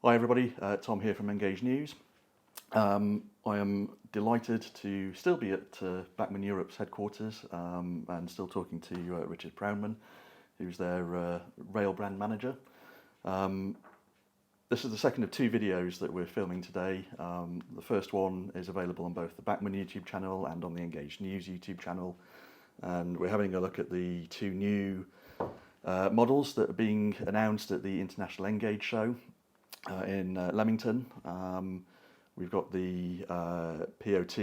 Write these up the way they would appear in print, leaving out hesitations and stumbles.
Hi everybody, Tom here from Engage News. I am delighted to still be at Bachmann Europe's headquarters and still talking to Richard Proudman, who's their rail brand manager. This is the second of two videos that we're filming today. The first one is available on both the Bachmann YouTube channel and on the Engage News YouTube channel. And we're having a look at the two new models that are being announced at the International Engage show in Leamington. We've got the POT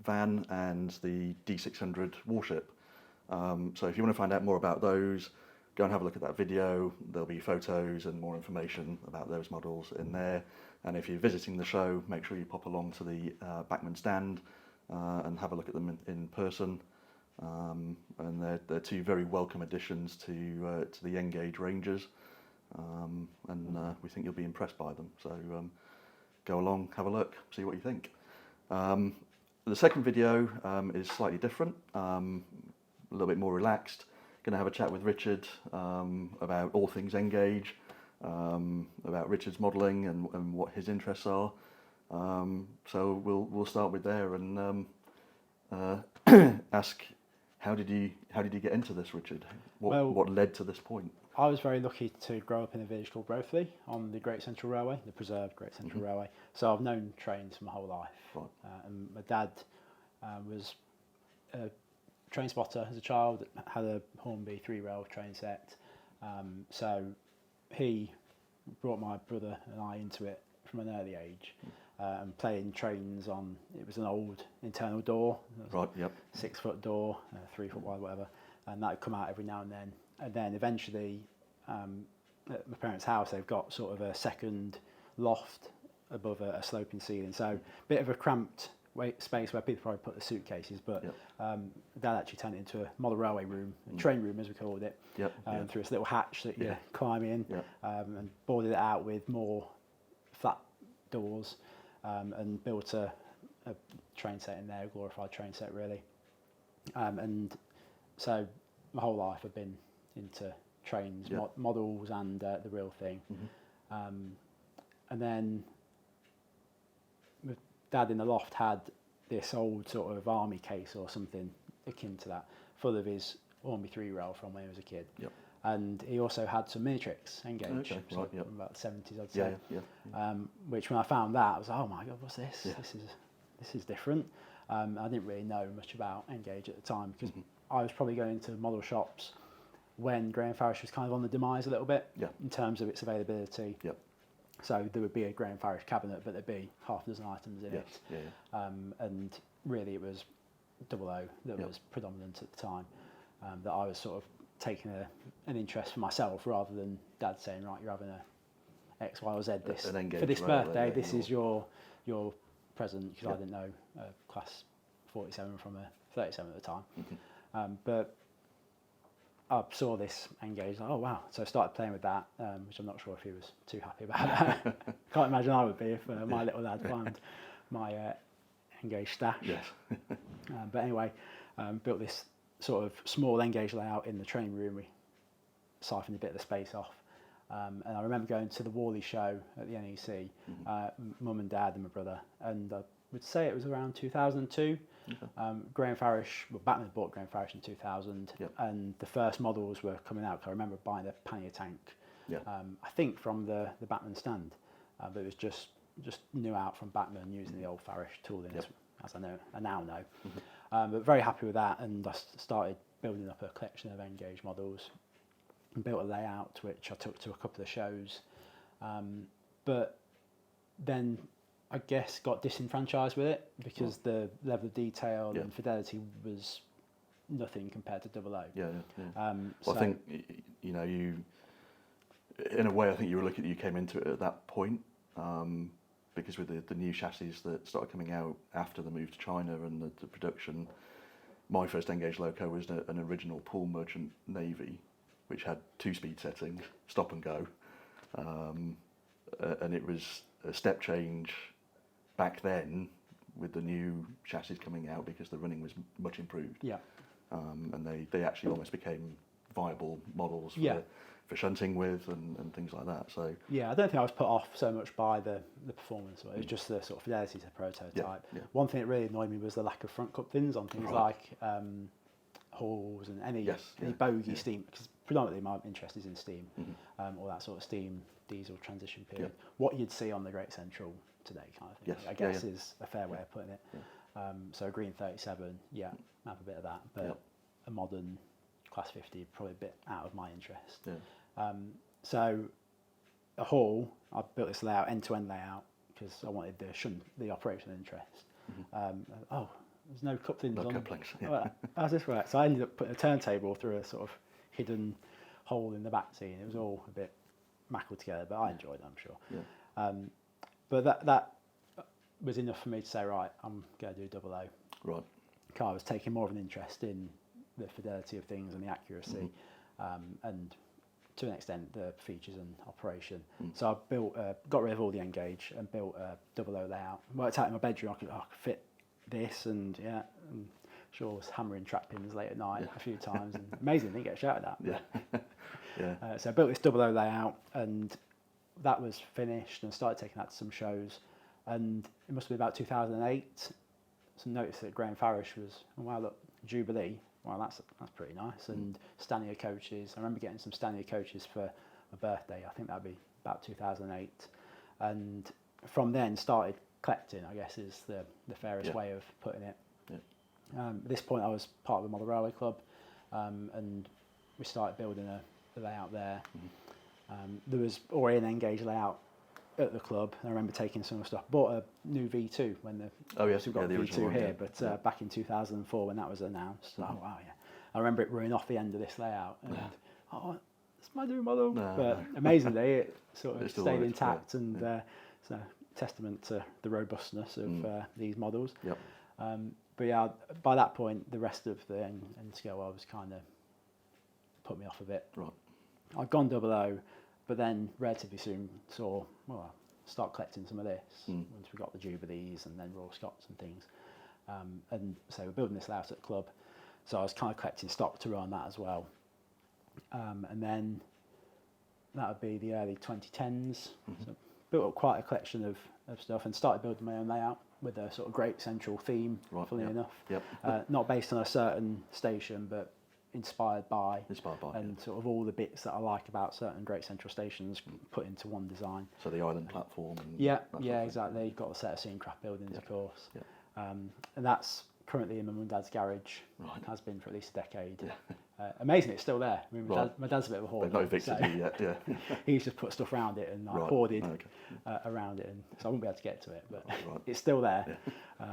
van and the D600 warship. So if you want to find out more about those, go and have a look at that video. There'll be photos and more information about those models in there. And if you're visiting the show, make sure you pop along to the Bachmann stand and have a look at them in person. And they're two very welcome additions to the Engage ranges. And we think you'll be impressed by them. So go along, have a look, see what you think. The second video is slightly different, a little bit more relaxed. Going to have a chat with Richard about all things Engage, about Richard's modelling and what his interests are. So we'll start with there and ask, how did you get into this, Richard? What led to this point? I was very lucky to grow up in a village called Brothley on the Great Central Railway, the preserved Great Central Railway. So I've known trains my whole life. Right. And my dad was a train spotter as a child, had a Hornby 3-rail train set. So he brought my brother and I into it from an early age. And playing trains on, it was an old internal door. Right, yep. 6-foot door, 3 foot wide, whatever. And that would come out every now and then. And then eventually, at my parents' house, they've got sort of a second loft above a sloping ceiling. So a bit of a cramped space where people probably put the suitcases. But Dad actually turned it into a model railway room, a train room as we called it, through this little hatch that you climb in, and boarded it out with more flat doors, and built a train set in there, a glorified train set really. And so my whole life I've been into trains, models and the real thing. And then my dad in the loft had this old sort of army case or something akin to that, full of his Hornby 3-rail from when he was a kid. And he also had some Minitrix Engage, from about the 70s I'd say. Which when I found that, I was like, oh my God, what's this? This is different. I didn't really know much about Engage at the time because I was probably going to model shops when Graham Farish was kind of on the demise a little bit in terms of its availability. So there would be a Graham Farish cabinet, but there'd be half a dozen items in it. And really it was 00 that was predominant at the time, that I was sort of taking an interest for myself rather than Dad saying, right, you're having a X, Y or Z for this birthday, this is your present, because I didn't know class 47 from a 37 at the time. But I saw this Engage, like, oh wow, so I started playing with that, which I'm not sure if he was too happy about that. Can't imagine I would be if my little lad found my Engage stash. But anyway, built this sort of small Engage layout in the train room. We siphoned a bit of the space off. And I remember going to the Worley show at the NEC, mum and dad and my brother, and I would say it was around 2002. Graham Farish, Bachmann bought Graham Farish in 2000, and the first models were coming out. I remember buying a pannier tank, I think from the Bachmann stand, but it was just new out from Bachmann using the old Farish tooling, as I now know. But very happy with that, and I started building up a collection of Engage models and built a layout which I took to a couple of shows, but then I guess got disenfranchised with it because the level of detail and fidelity was nothing compared to 00. Well, I think you in a way I think you came into it at that point, because with the new chassis that started coming out after the move to China and the production. My first Engage loco was an original Poole Merchant Navy, which had 2-speed settings, stop and go, and it was a step change back then with the new chassis coming out because the running was much improved. And they actually almost became viable models Yeah. for shunting with and things like that. So Yeah, I don't think I was put off so much by the performance. It was just the sort of fidelity to the prototype. Yeah. One thing that really annoyed me was the lack of front cup fins on things Right. like Halls and any Yes, yeah, bogey yeah. steam, because predominantly my interest is in steam, or that sort of steam diesel transition period. What you'd see on the Great Central today, kind of thing, Yes, I yeah, guess yeah. is a fair way of putting it. So a green 37, yeah, have a bit of that, but Yep. a modern class 50 probably a bit out of my interest. Yeah. So a Hall, I built this layout, end-to-end layout, because I wanted the operational interest. There's no cup fins No on. couplings, yeah. Well, how's this work? So I ended up putting a turntable through a sort of hidden hole in the back seat, and it was all a bit mackled together, but I enjoyed it, I'm sure. Yeah. But that was enough for me to say, right, I'm going to do 00. Right. Car was taking more of an interest in the fidelity of things and the accuracy, and to an extent the features and operation. So I got rid of all the Engage and built a 00 layout. Worked out in my bedroom I could fit this, and and sure I was hammering track pins late at night a few times, and amazing didn't get shouted at. Yeah. Yeah. So I built this 00 layout, and that was finished, and started taking that to some shows, and it must have been about 2008. So noticed that Graham Farish was, oh wow, look, Jubilee. Well, that's pretty nice. And Stania coaches. I remember getting some Stania coaches for my birthday. I think that'd be about 2008. And from then started collecting, I guess is the fairest way of putting it. Yeah. At this point I was part of the Model Railway Club, and we started building a layout there. There was already an Engage layout at the club. I remember taking some stuff. Bought a new V2 when we've got the V2 original one, here, yeah. but back in 2004 when that was announced. Oh wow, yeah. I remember it running off the end of this layout, and it's my new model. But amazingly, it sort of It still stayed works, intact, and so testament to the robustness of these models. Yep. But yeah, by that point, the rest of the end scale was kind of put me off a bit. Right. I'd gone 00, but then relatively soon saw, well, start collecting some of this once we got the Jubilees and then Royal Scots and things. And so we're building this layout at the club. So I was kind of collecting stock to run that as well. And then that would be the early 2010s. So built up quite a collection of stuff and started building my own layout with a sort of Great Central theme, funnily enough. Yep. Not based on a certain station, but inspired by, and sort of all the bits that I like about certain Great Central stations put into one design. So the island platform. And Yeah, that sort of thing. exactly. You've got a set of scene craft buildings, of course. Yeah. And that's currently in my mum and dad's garage. Right. Has been for at least a decade. Amazing, it's still there. I mean, my dad's a bit of a hoarder. They've not evicted you yet, yeah. He's just put stuff around it, and I hoarded around it, and so I won't be able to get to it, but it's still there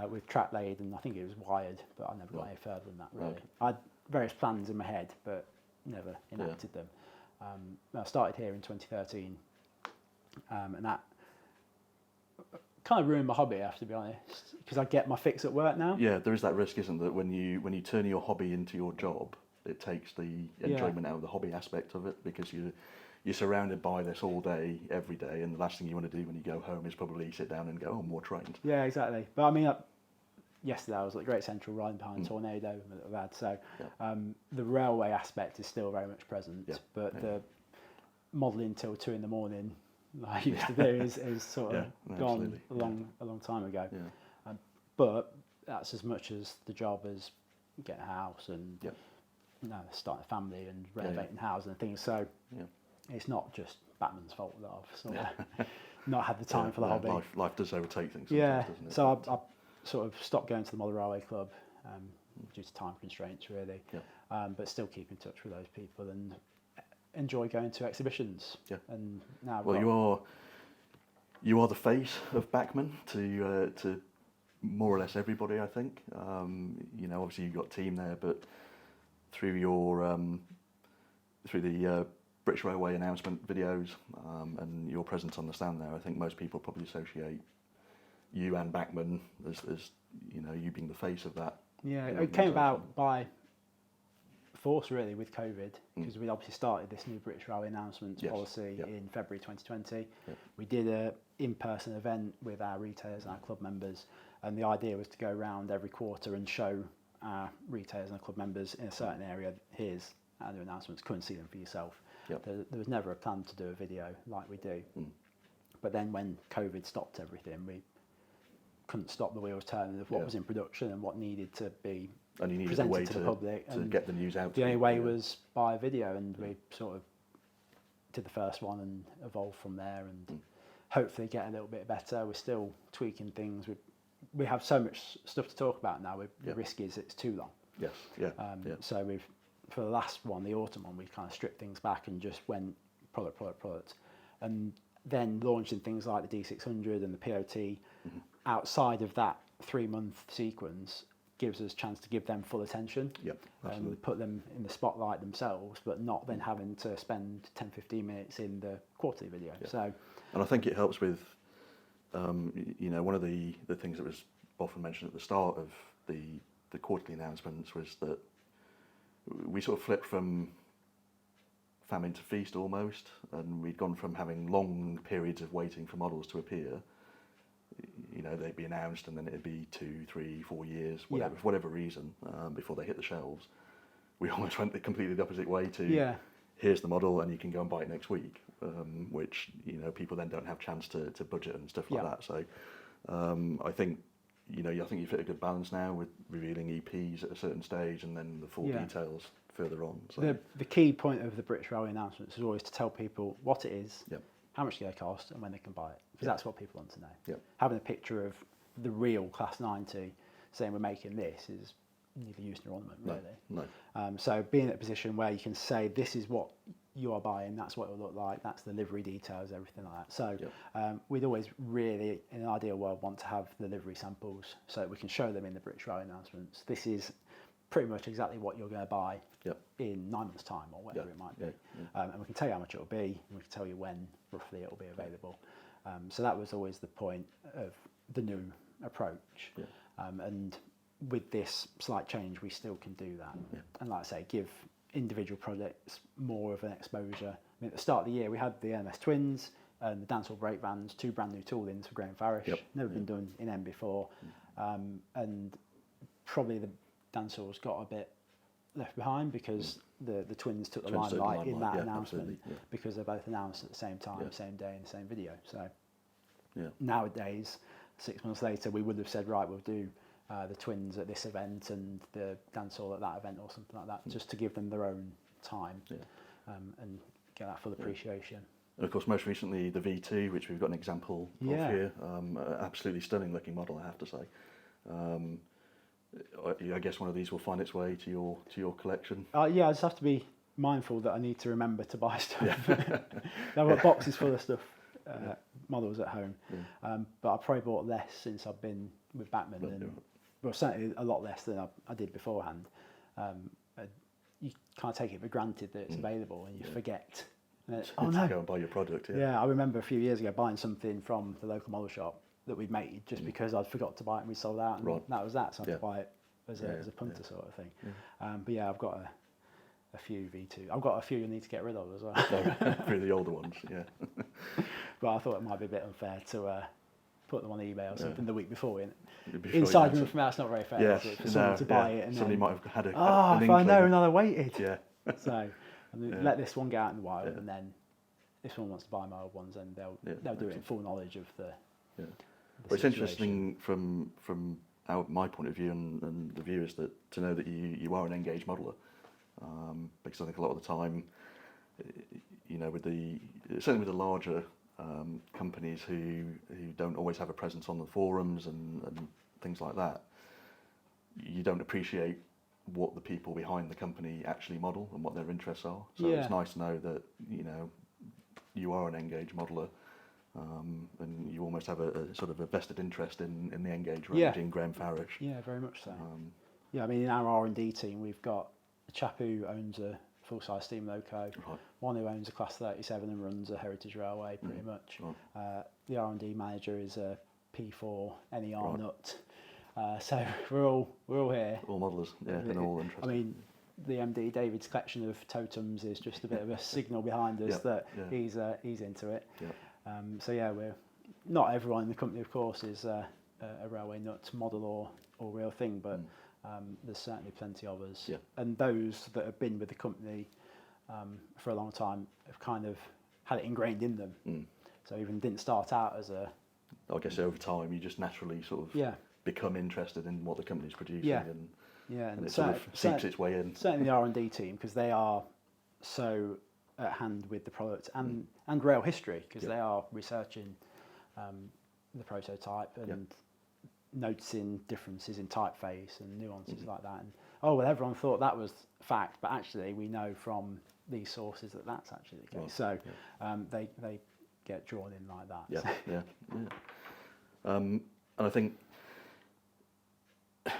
with trap laid, and I think it was wired, but I never got any further than that, really. I had various plans in my head, but never enacted them. I started here in 2013, and that kind of ruined my hobby, I have to be honest, because I get my fix at work now. Yeah, there is that risk, isn't there, when you turn your hobby into your job, it takes the enjoyment out of the hobby aspect of it, because you're surrounded by this all day, every day, and the last thing you want to do when you go home is probably sit down and go, oh, more trained. Yeah, exactly. But I mean, yesterday I was at Great Central riding behind Tornado that I've had, so the railway aspect is still very much present, but the modelling till 2 in the morning like I used to do is sort of gone a long time ago. Yeah. But that's as much as the job as getting a house and starting a family and renovating the house and things. So it's not just Bachmann's fault that I've sort of not had the time for the hobby. Life does overtake things. Yeah, doesn't it? so I sort of stopped going to the Model Railway Club due to time constraints, really. But still keep in touch with those people and enjoy going to exhibitions. And now you are the face of Bachmann to more or less everybody, I think. Obviously you've got a team there, but through the British Railway announcement videos and your presence on the stand there, I think most people probably associate you and Bachmann as you being the face of that. Yeah, it came about by force really with COVID, because we obviously started this new British Railway announcements policy in February 2020. We did a in-person event with our retailers and our club members, and the idea was to go around every quarter and show our retailers and our club members in a certain area, here's and the announcements, come and see them for yourself. Yep. There was never a plan to do a video like we do. But then when COVID stopped everything, we couldn't stop the wheels turning of what was in production and what needed to be And you needed a presented way to the public. to get the news out. The only way was by video, and we sort of did the first one and evolved from there, and hopefully get a little bit better. We're still tweaking things. We have so much stuff to talk about now. The risk is it's too long. Yes, yeah. So for the last one, the autumn one, we kind of stripped things back and just went product, and then launching things like the D600 and the POT outside of that 3-month sequence gives us a chance to give them full attention. Yep, absolutely. And put them in the spotlight themselves, but not then having to spend 10-15 minutes in the quarterly video. Yep. So, and I think it helps with, one of the things that was often mentioned at the start of the quarterly announcements was that we sort of flipped from famine to feast almost, and we'd gone from having long periods of waiting for models to appear. They'd be announced and then it'd be 2, 3, 4 years, whatever, for whatever reason, before they hit the shelves. We almost went the completely opposite way to here's the model and you can go and buy it next week, which people then don't have chance to budget and stuff like that. So I think I think you've hit a good balance now with revealing EPs at a certain stage and then the full details further on. So the key point of the British Railway announcements is always to tell people what it is, how much they cost, and when they can buy it, because that's what people want to know. Yep. Having a picture of the real Class 90 saying we're making this is neither use nor ornament, really. No. So being in a position where you can say this is what you are buying, that's what it will look like, that's the livery details, everything like that. So we'd always really, in an ideal world, want to have the livery samples so that we can show them in the British Railway announcements. This is pretty much exactly what you're going to buy in 9 months' time or whatever it might be. And we can tell you how much it will be, and we can tell you when roughly it will be available. So that was always the point of the new approach. And with this slight change, we still can do that. And like I say, give individual projects more of an exposure. I mean, at the start of the year, we had the MS Twins and the Dancehall Break Bands, 2 brand new toolings for Graham Farish. Never been done in M before. And probably the Dancehall's got a bit left behind because the Twins took the limelight in that announcement because they're both announced at the same time, same day in the same video. So nowadays, 6 months later, we would have said, right, we'll do the Twins at this event and the Dancehall at that event or something like that, just to give them their own time and get that full appreciation. And of course, most recently the V2, which we've got an example of here, absolutely stunning looking model, I have to say. I guess one of these will find its way to your collection. I just have to be mindful that I need to remember to buy stuff. I've got boxes full of stuff, models at home, but I probably bought less since I've been with Bachmann, and certainly a lot less than I did beforehand. You can't take it for granted that it's available, and you forget. Oh no! Go and buy your product. Yeah, I remember a few years ago buying something from the local model shop that we'd made just because I'd forgot to buy it and we sold out, and that was that. So I had to buy it as a punter sort of thing. But yeah, I've got a few V2. I've got a few you need to get rid of as well. Through the older ones, But I thought it might be a bit unfair to put them on eBay or something the week before. Before inside them from that's not very fair, is it? For someone to buy it and somebody then, might have had an if I know another waited. So let this one go out in the wild, and then if someone wants to buy my old ones, then they'll do it in full knowledge of the. Well, it's interesting from my point of view and the viewers to know that you are an engaged modeller, because I think a lot of the time, certainly with the larger companies who don't always have a presence on the forums and things like that, you don't appreciate what the people behind the company actually model and what their interests are. So it's nice to know that you are an engaged modeller. And you almost have a sort of a vested interest in the Engage range in Graham Farish. Yeah, very much so. I mean, in our R&D team, we've got a chap who owns a full-size steam loco, one who owns a Class 37 and runs a Heritage Railway, pretty much. The R&D manager is a P4 NER nut. So we're all here. All modellers, and all interested. I mean, the MD David's collection of totems is just a bit of a signal behind us that he's into it. So we're not everyone in the company, of course, is a railway nut model or real thing, but there's certainly plenty of us. Yeah. And those that have been with the company for a long time have kind of had it ingrained in them. So even didn't start out as a... I guess over time you just naturally sort of become interested in what the company's producing, and it sort of seeps its way in. Certainly the R&D team, because they are so at hand with the product and rail history, because they are researching the prototype and noticing differences in typeface and nuances like that. And everyone thought that was fact, but actually we know from these sources that that's actually the case. So they get drawn in like that. And I think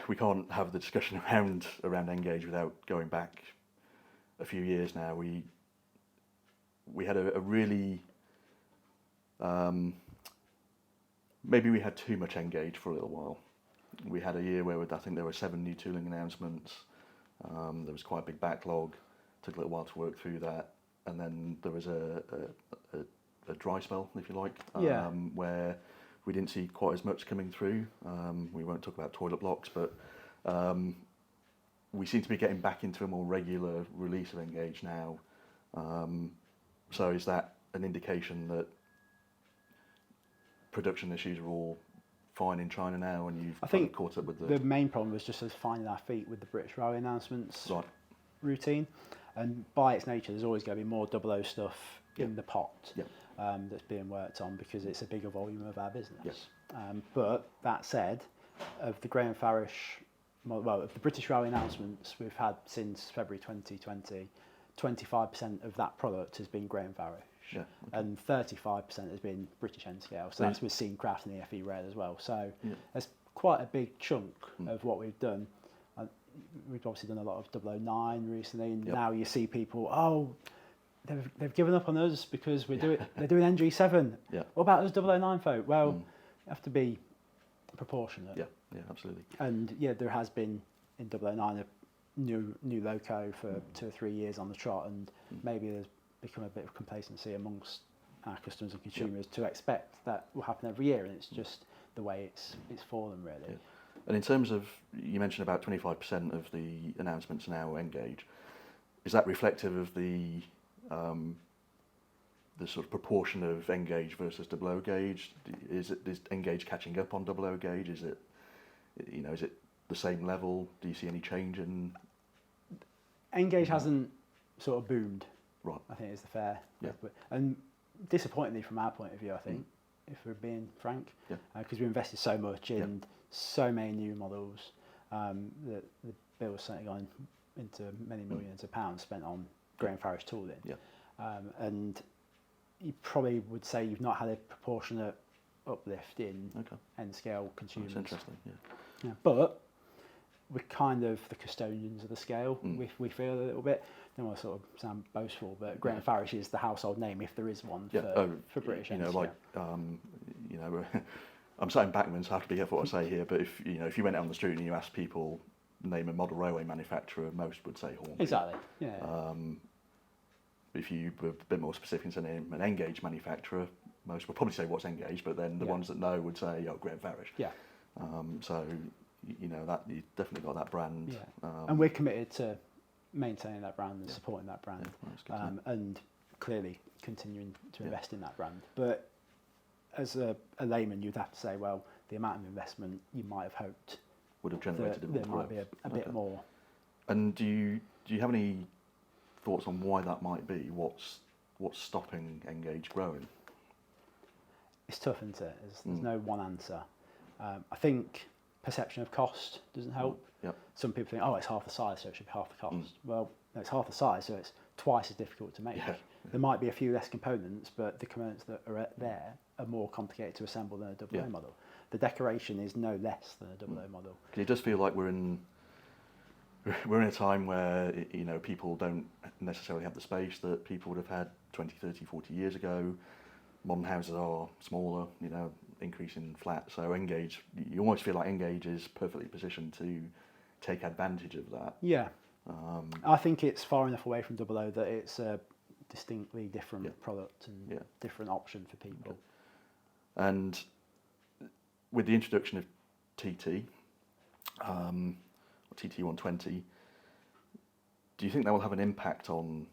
we can't have the discussion around Engage without going back a few years now. We had a really maybe we had too much Engage for a little while. We had a year where I think there were 7 new tooling announcements. There was quite a big backlog. Took a little while to work through that, and then there was a dry spell, if you like, where we didn't see quite as much coming through. We won't talk about toilet blocks, but we seem to be getting back into a more regular release of Engage now. So is that an indication that production issues are all fine in China now, and you've kind of caught up with the main problem was just us finding our feet with the British Railway announcements routine, and by its nature there's always going to be more 00 stuff in the pot that's being worked on, because it's a bigger volume of our business. But that said, of the Graham Farish, of the British Railway announcements we've had since February 2020, 25% of that product has been Graham Farish, and 35% has been British N scale. So that's with Scene Craft and the FE Rail as well. So there's quite a big chunk of what we've done. We've obviously done a lot of 009 recently, and now you see people, they've given up on us because they're doing NG7. What about us 009 folk? Well, you have to be proportionate. Yeah, absolutely. And there has been in 009 a new loco for 2 or 3 years on the trot, and maybe there's become a bit of complacency amongst our customers and consumers to expect that will happen every year, and it's just the way it's fallen, really. And in terms of, you mentioned about 25% of the announcements now Engage. Is that reflective of the sort of proportion of Engage versus 00 gauge? Is Engage catching up on 00 gauge? Is it the same level? Do you see any change in? Engage hasn't sort of boomed. Right. I think is the fair. And disappointingly from our point of view, I think, if we're being frank, because we invested so much in so many new models, that the bill's certainly gone into many millions of pounds spent on Graham Farish tooling. And you probably would say you've not had a proportionate uplift in N-scale consumers. That's interesting, But we're kind of the custodians of the scale, we feel a little bit. I don't want to sort of sound boastful, but Graham Farish is the household name, if there is one, for British N-scale. I'm saying Bachmann, so I have to be careful what I say here, but if you went out on the street and you asked people name a model railway manufacturer, most would say Hornby. Exactly, If you were a bit more specific and said an Engage manufacturer, most would probably say what's Engage, but then the ones that know would say, Graham Farish. So, that you've definitely got that brand. And we're committed to maintaining that brand and supporting that brand, and clearly continuing to invest in that brand. But as a layman, you'd have to say, well, the amount of investment you might have hoped would have generated there might be a bit more. And do you have any thoughts on why that might be? What's stopping Engage growing? It's tough, isn't it? There's no one answer. I think perception of cost doesn't help. Some people think, it's half the size, so it should be half the cost. Well, no, it's half the size, so it's twice as difficult to make. There might be a few less components, but the components that are there are more complicated to assemble than a 00 model. The decoration is no less than a 00 model. It does feel like we're in a time where people don't necessarily have the space that people would have had 20, 30, 40 years ago. Modern houses are smaller, increase in flat. So Engage, you almost feel like Engage is perfectly positioned to take advantage of that. I think it's far enough away from 00 that it's a distinctly different product and different option for people. And with the introduction of TT, TT120. Do you think that will have an impact on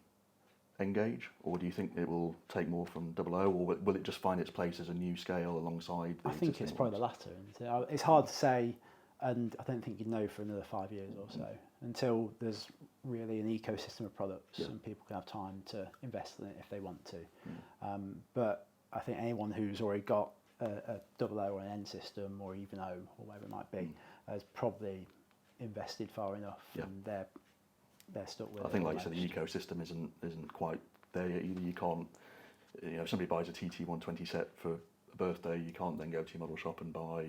Engage, or do you think it will take more from 00, or will it just find its place as a new scale alongside the I think it's probably the latter. It's hard to say, and I don't think you'd know for another 5 years or so until there's really an ecosystem of products and people can have time to invest in it if they want to. But I think anyone who's already got a 00 or an N system or even O or whatever it might be has probably invested far enough, and they're stuck with it. I think, like you said, the ecosystem isn't quite there yet either. You can't, if somebody buys a TT120 set for a birthday, you can't then go to your model shop and buy,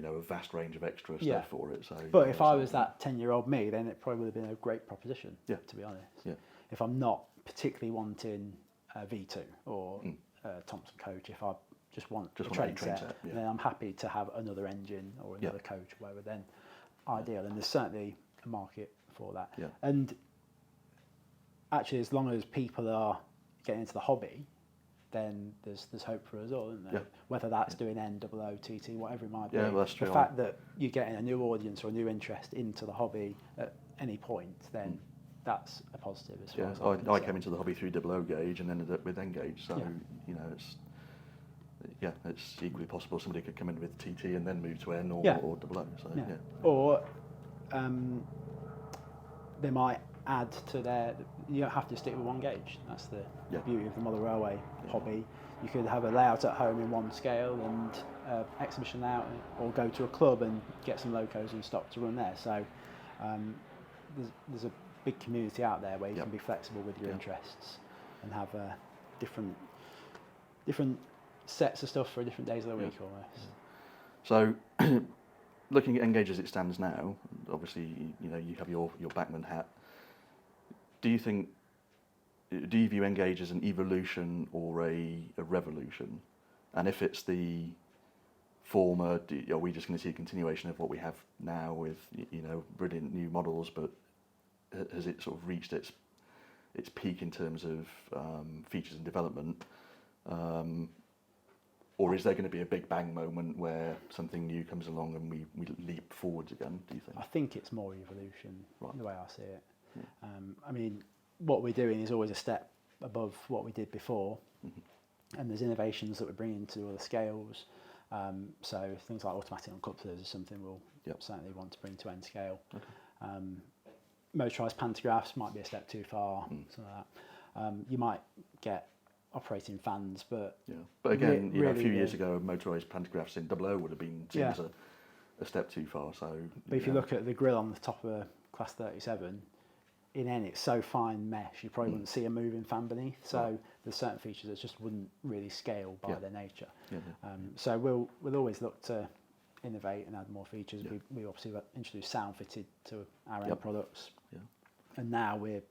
a vast range of extra stuff for it. So, but if I was that 10-year-old me, then it probably would have been a great proposition. To be honest. If I'm not particularly wanting a V2 or a Thompson coach, if I just want a train set, then I'm happy to have another engine or another coach or whatever. Then ideal, and there's certainly a market for that. And actually, as long as people are getting into the hobby, then there's hope for us all, isn't there? Whether that's doing N, 00, TT, whatever it might be. Well, that's true. The fact that you're getting a new audience or a new interest into the hobby at any point, then that's a positive as far as I came into the hobby through 00 gauge and ended up with N-gauge, so it's equally possible somebody could come in with TT and then move to N or 00. So or they might add to their. You don't have to stick with one gauge. That's the beauty of the model railway hobby. You could have a layout at home in one scale and exhibition layout, or go to a club and get some locos and stock to run there. So there's a big community out there where you can be flexible with your interests and have different sets of stuff for different days of the week almost. So looking at Engage as it stands now, obviously you have your Bachmann hat. Do you view Engage as an evolution or a revolution? And if it's the former, are we just going to see a continuation of what we have now with brilliant new models, but has it sort of reached its peak in terms of features and development? Or is there going to be a big bang moment where something new comes along and we leap forwards again, do you think? I think it's more evolution, the way I see it. I mean, what we're doing is always a step above what we did before, and there's innovations that we're bringing to all the scales. So things like automatic uncouplers is something we'll certainly want to bring to N scale. Motorised pantographs might be a step too far, something like that. You might get operating fans, but again, a few years ago, motorised pantographs in 00 would have been seen as a step too far. So, but if you look at the grille on the top of a Class 37, in N it's so fine mesh you probably wouldn't see a moving fan beneath. So there's certain features that just wouldn't really scale by their nature. So we'll always look to innovate and add more features. We obviously introduced sound fitted to our end products, and now we're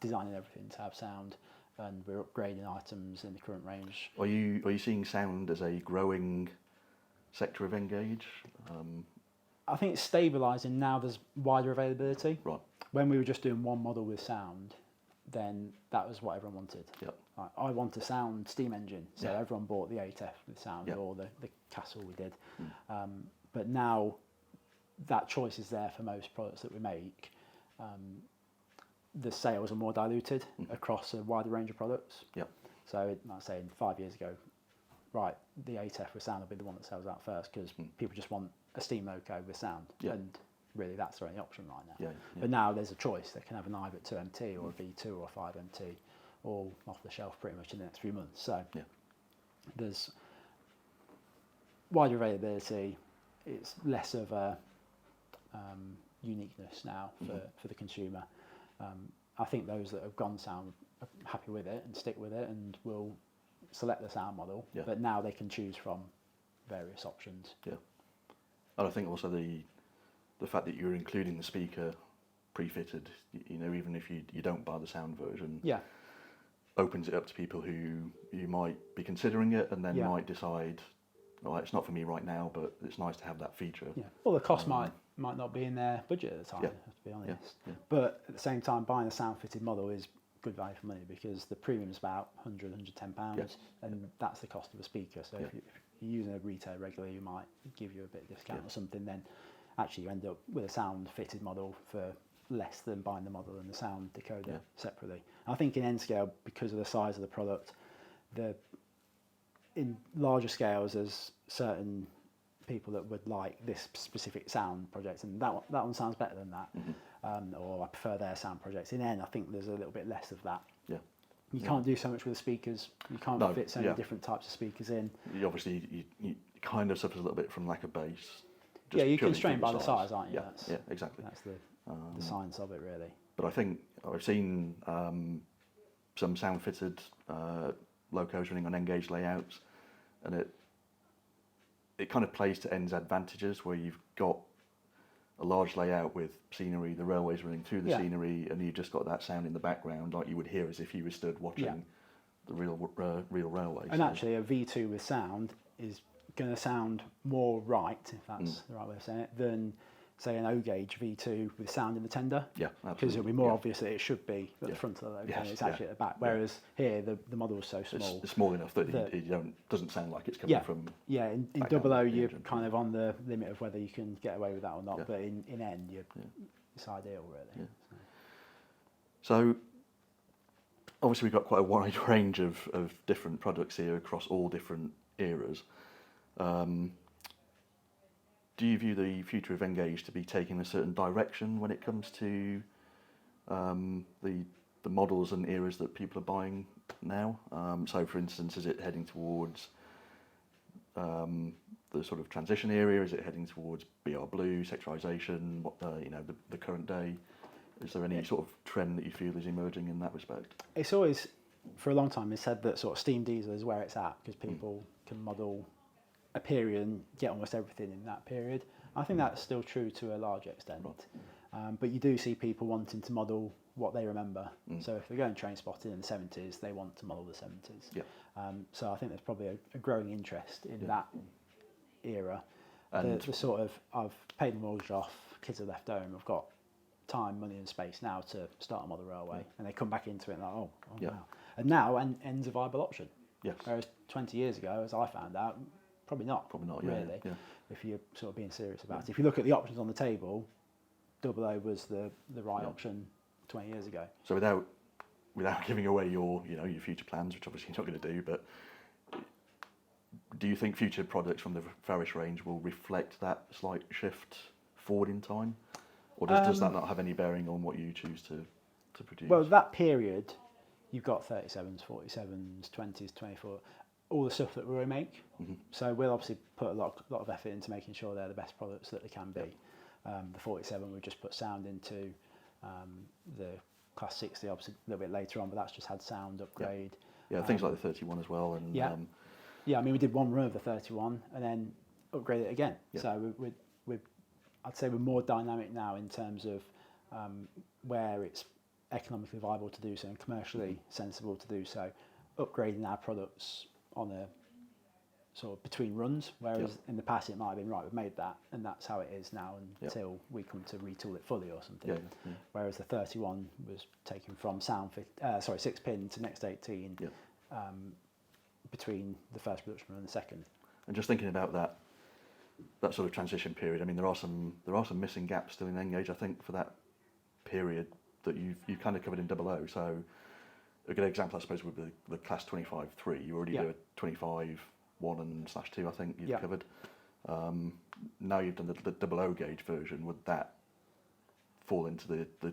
designing everything to have sound, and we're upgrading items in the current range. Are you seeing sound as a growing sector of Engage? I think it's stabilising now. There's wider availability. Right. When we were just doing one model with sound, then that was what everyone wanted. Like, I want a sound steam engine, so everyone bought the 8F with sound or the Castle we did. But now that choice is there for most products that we make. The sales are more diluted across a wider range of products. So, like saying 5 years ago, right, the 8F with sound will be the one that sells out first because people just want a steam loco with sound, and really that's their only option right now. But now there's a choice. They can have an IVET 2MT or a V2 or a 5MT, all off the shelf pretty much in the next few months. So there's wider availability. It's less of a uniqueness now for the consumer. I think those that have gone sound are happy with it and stick with it and will select the sound model, but now they can choose from various options. And I think also the fact that you're including the speaker pre-fitted, even if you don't buy the sound version, opens it up to people who might be considering it and then might decide, well, it's not for me right now, but it's nice to have that feature. Well, the cost might not be in their budget at the time, to be honest. But at the same time, buying a sound-fitted model is good value for money because the premium's about £100, £110, and that's the cost of a speaker. So if you're using a retail regularly, you might give you a bit of discount or something. Then actually you end up with a sound fitted model for less than buying the model and the sound decoder separately. I think in N scale, because of the size of the product, in larger scales there's certain people that would like this specific sound project, and that one sounds better than that, or I prefer their sound projects. In N, I think there's a little bit less of that. You can't do so much with the speakers. You can't fit so many different types of speakers in. You obviously you kind of suffer a little bit from lack of bass. You're constrained by the size, aren't you? Yeah, exactly. That's the science of it, really. But I think I've seen some sound fitted locos running on Engage layouts, and it kind of plays to N's advantages, where you've got a large layout with scenery, the railways running through the scenery, and you've just got that sound in the background, like you would hear as if you were stood watching the real railway. And actually, a V2 with sound is going to sound more right, if that's the right way of saying it, than say an O-gauge V2 with sound in the tender. Yeah, absolutely. Because it'll be more obvious that it should be at the front of the logo, and it's actually at the back. Whereas here, the model is so small. It's small enough that it doesn't sound like it's coming from. Yeah, in double O, you're kind of on the limit of whether you can get away with that or not. But in N, it's ideal, really. Yeah. So obviously we've got quite a wide range of different products here across all different eras. Do you view the future of Engage to be taking a certain direction when it comes to the models and eras that people are buying now? So, for instance, is it heading towards the sort of transition area? Is it heading towards BR Blue, sectorization? The current day? Is there any sort of trend that you feel is emerging in that respect? It's always, for a long time, it's said that sort of steam diesel is where it's at because people can model a period and get almost everything in that period. I think that's still true to a large extent. Right. But you do see people wanting to model what they remember. So if they're going train spotting in the 70s, they want to model the 70s. Yeah. So I think there's probably a growing interest in that era. And the sort of, I've paid the mortgage off, kids are left home, I've got time, money and space now to start a model railway. And they come back into it and like, wow. And now N's a viable option. Yes. Whereas 20 years ago, as I found out, Probably not, really, if you're sort of being serious about it. If you look at the options on the table, double O was the right option 20 years ago. So without giving away your future plans, which obviously you're not going to do, but do you think future products from the Farish range will reflect that slight shift forward in time? Or does that not have any bearing on what you choose to produce? Well, that period, you've got 37s, 47s, 20s, 24, all the stuff that we make. So we'll obviously put a lot of effort into making sure they're the best products that they can be. The 47 we just put sound into. The Class 60 obviously a little bit later on, but that's just had sound upgrade. Yeah, things like the 31 as well. And I mean we did one run of the 31 and then upgraded it again. So I'd say we're more dynamic now in terms of where it's economically viable to do so and commercially sensible to do so, upgrading our products on a sort of between runs, whereas in the past it might have been, right, we've made that and that's how it is now until we come to retool it fully or something. Whereas the 31 was taken from 6 pin to next 18 between the first production run and the second. And just thinking about that sort of transition period, I mean there are some missing gaps still in Engage, I think, for that period that you've kind of covered in double O. So a good example, I suppose, would be the Class 25-3. You already do a 25-1 and /2, I think you've covered. Now you've done the double O gauge version. Would that fall into the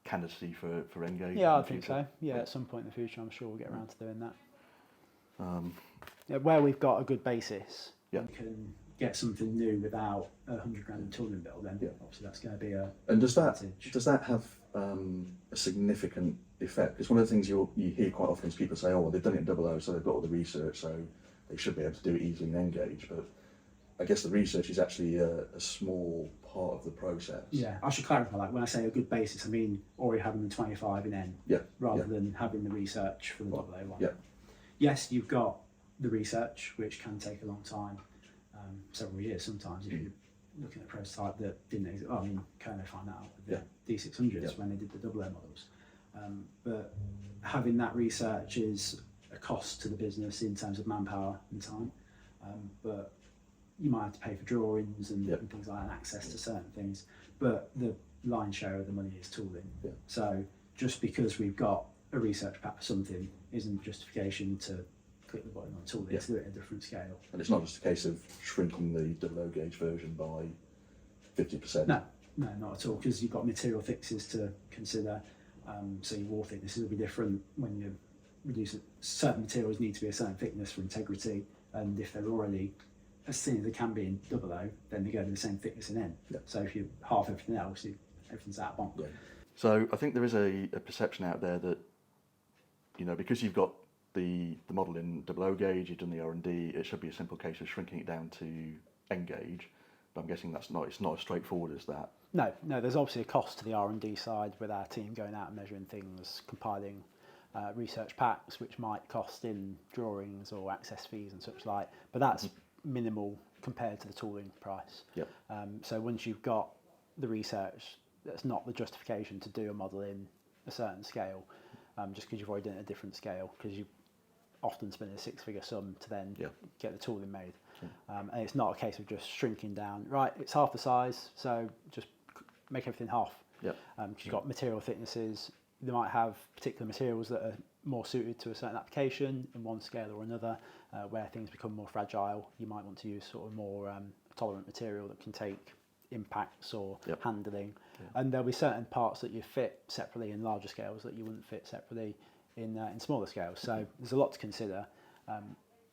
candidacy for Engage? Yeah, I think so. Yeah, at some point in the future, I'm sure we'll get around to doing that. Where we've got a good basis, we can get something new without £100,000 tooling bill. Then obviously that's going to be a. And does that have a significant effect? Because one of the things you hear quite often is people say, they've done it in double O, so they've got all the research, so they should be able to do it easily in Engage. But I guess the research is actually a small part of the process. Yeah, I should clarify that. When I say a good basis, I mean already having the 25 in N, rather than having the research for the double O one. Yes, you've got the research, which can take a long time, several years sometimes, if you're looking at a prototype that didn't exist. I mean, Kono found that out with the D600s when they did the double O models. But having that research is a cost to the business in terms of manpower and time. But you might have to pay for drawings and things like that, and access to certain things, but the lion's share of the money is tooling. So just because we've got a research pack for something isn't justification to click the button on tooling to do it at a different scale. And it's not just a case of shrinking the low gauge version by 50%. No, not at all, because you've got material thicknesses to consider. So your wall thicknesses will be different when you reduce it. Certain materials need to be a certain thickness for integrity, and if they're already as thin as they can be in 00, then they go to the same thickness in N. So if you half everything else, everything's out of bonk. So I think there is a perception out there that, because you've got the model in 00 gauge, you've done the R&D, it should be a simple case of shrinking it down to N gauge. But I'm guessing it's not as straightforward as that. No, there's obviously a cost to the R&D side with our team going out and measuring things, compiling research packs, which might cost in drawings or access fees and such like, but that's minimal compared to the tooling price. So once you've got the research, that's not the justification to do a model in a certain scale, just because you've already done it at a different scale, because you often spend a six-figure sum to then get the tooling made. And it's not a case of just shrinking down, right, it's half the size, so just make everything half. Because you've got material thicknesses, they might have particular materials that are more suited to a certain application in one scale or another, where things become more fragile. You might want to use sort of more tolerant material that can take impacts or handling. And there'll be certain parts that you fit separately in larger scales that you wouldn't fit separately in smaller scales. So there's a lot to consider.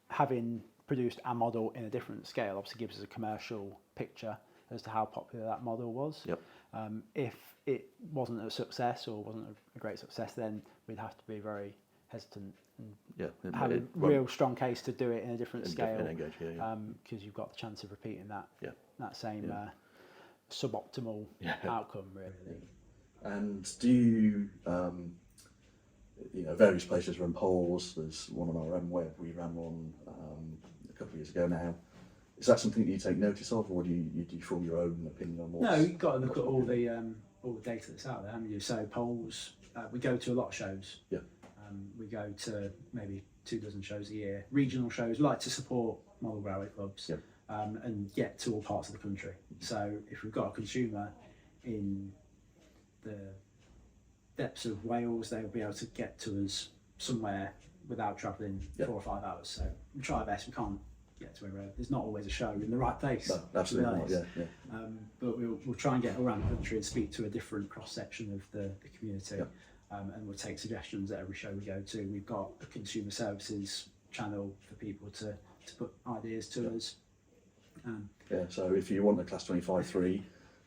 Having produced our model in a different scale obviously gives us a commercial picture as to how popular that model was. If it wasn't a success or wasn't a great success, then we'd have to be very hesitant and have a real strong case to do it in a different scale, because you've got the chance of repeating that same suboptimal outcome, really. And do you, various places run polls. There's one on our own web. We ran one a couple of years ago now. Is that something that you take notice of, or do you form your own opinion on what's... No, you've got to look at all the data that's out there, haven't you? So polls, we go to a lot of shows. We go to maybe 24 shows a year. Regional shows, we like to support model railway clubs and get to all parts of the country. So if we've got a consumer in the depths of Wales, they'll be able to get to us somewhere without travelling 4 or 5 hours. So we try our best. We can't get to everywhere. There's not always a show in the right place. No, absolutely not. But we'll try and get around the country and speak to a different cross-section of the community. And we'll take suggestions at every show we go to. We've got a consumer services channel for people to put ideas to us. So if you want a Class 25-3,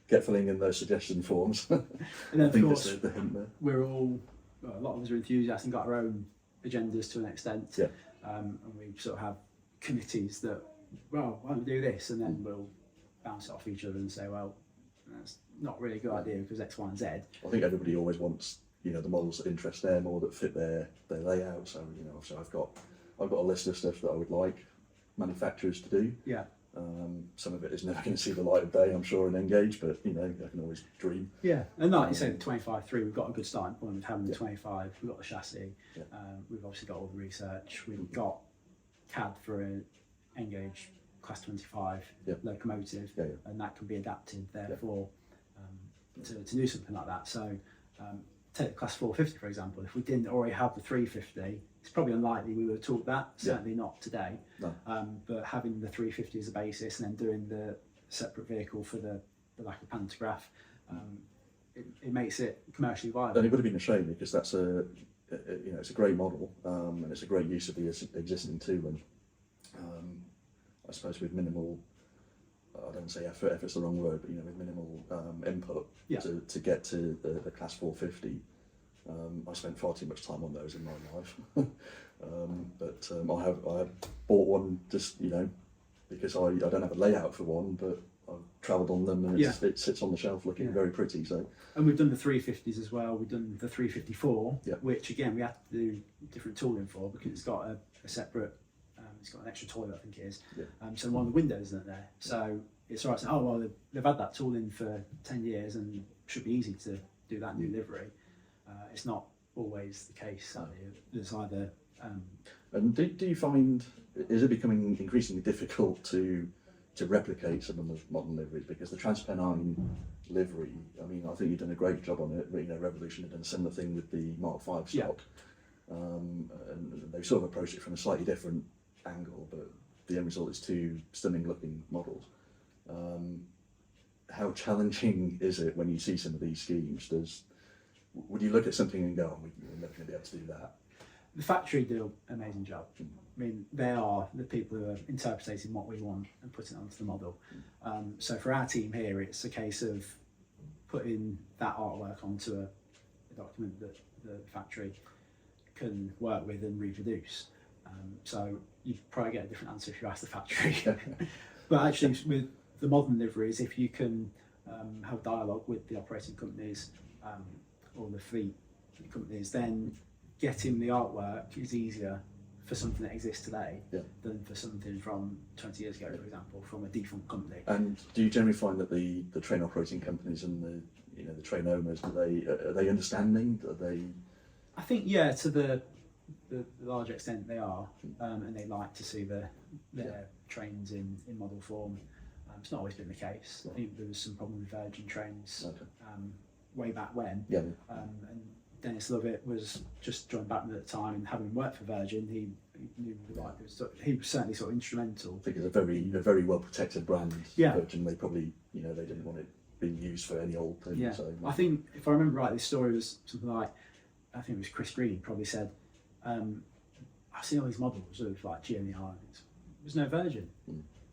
get filling in those suggestion forms. And then, of course, the hint there. we're all, a lot of us are enthusiasts and got our own agendas to an extent. And we sort of have committees that, well, why don't we do this? And then we'll bounce it off each other and say, well, that's not really a good idea because X, Y, and Z. I think everybody always wants, the models that interest them or that fit their layout. So, so I've got a list of stuff that I would like manufacturers to do. Some of it is never going to see the light of day, I'm sure, in Engage, but I can always dream. And like you say, the 25-3, we've got a good starting point with having the 25. We've got the chassis. We've obviously got all the research. We've got CAD for an Engage Class 25 locomotive, and that can be adapted therefore to do something like that. So take the Class 450 for example. If we didn't already have the 350, it's probably unlikely we would have talked that. Certainly not today. But having the 350 as a basis and then doing the separate vehicle for the lack of pantograph, it makes it commercially viable. And it would have been a shame because that's it's a great model and it's a great use of the existing tooling. I suppose with minimal, I don't say effort, effort's the wrong word, but with minimal input to get to the Class 450. I spent far too much time on those in my life, but I have bought one just because I don't have a layout for one, but I've travelled on them and it sits on the shelf looking very pretty. So, and we've done the 350s as well. We've done the 354, which again we have to do different tooling for because it's got a separate. It's got an extra toilet, I think it is. So one of the windows isn't there. So it's all right saying, oh well, they've had that tooling for 10 years and it should be easy to do that in delivery. It's not always the case. There's either. And do you find, is it becoming increasingly difficult to to replicate some of the modern liveries, because the Transpennine livery, I mean, I think you've done a great job on it. But, you know, Revolution had done a similar thing with the Mark V stock, and they sort of approached it from a slightly different angle, but the end result is two stunning looking models. How challenging is it when you see some of these schemes? Would you look at something and go, oh, we're never going to be able to do that? The factory do an amazing job. I mean, they are the people who are interpreting what we want and putting it onto the model. So for our team here, it's a case of putting that artwork onto a document that the factory can work with and reproduce. So you'd probably get a different answer if you ask the factory. But actually, with the modern liveries, if you can have dialogue with the operating companies or the fleet companies, then getting the artwork is easier for something that exists today than for something from 20 years ago, for example, from a defunct company. And do you generally find that the train operating companies and the train owners, are they understanding? Are they? I think to the large extent they are, and they like to see their trains in model form. It's not always been the case. I think there was some problem with Virgin trains way back when. And Dennis Lovett was just joined Bachmann at the time, and having worked for Virgin, he knew he was certainly sort of instrumental. I think it's a very well protected brand. Virgin, they probably they didn't want it being used for any old thing. Yeah, so, I think if I remember right, this story was something like, I think it was Chris Green probably said, I've seen all these models of like Geo in the Islands. There's no Virgin,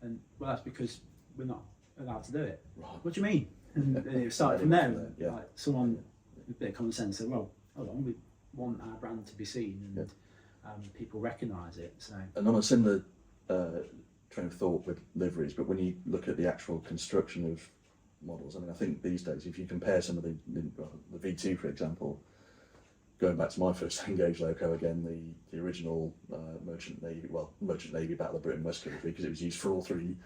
and well, that's because we're not allowed to do it. Right. What do you mean? And it started from there. Like someone with a bit of common sense said, well, hold on, we want our brand to be seen and people recognise it. So. And on a similar train of thought with liveries, but when you look at the actual construction of models, I mean, I think these days, if you compare some of the V2, for example, going back to my first Engage loco again, the original Merchant Navy Battle of Britain West Country, because it was used for all three,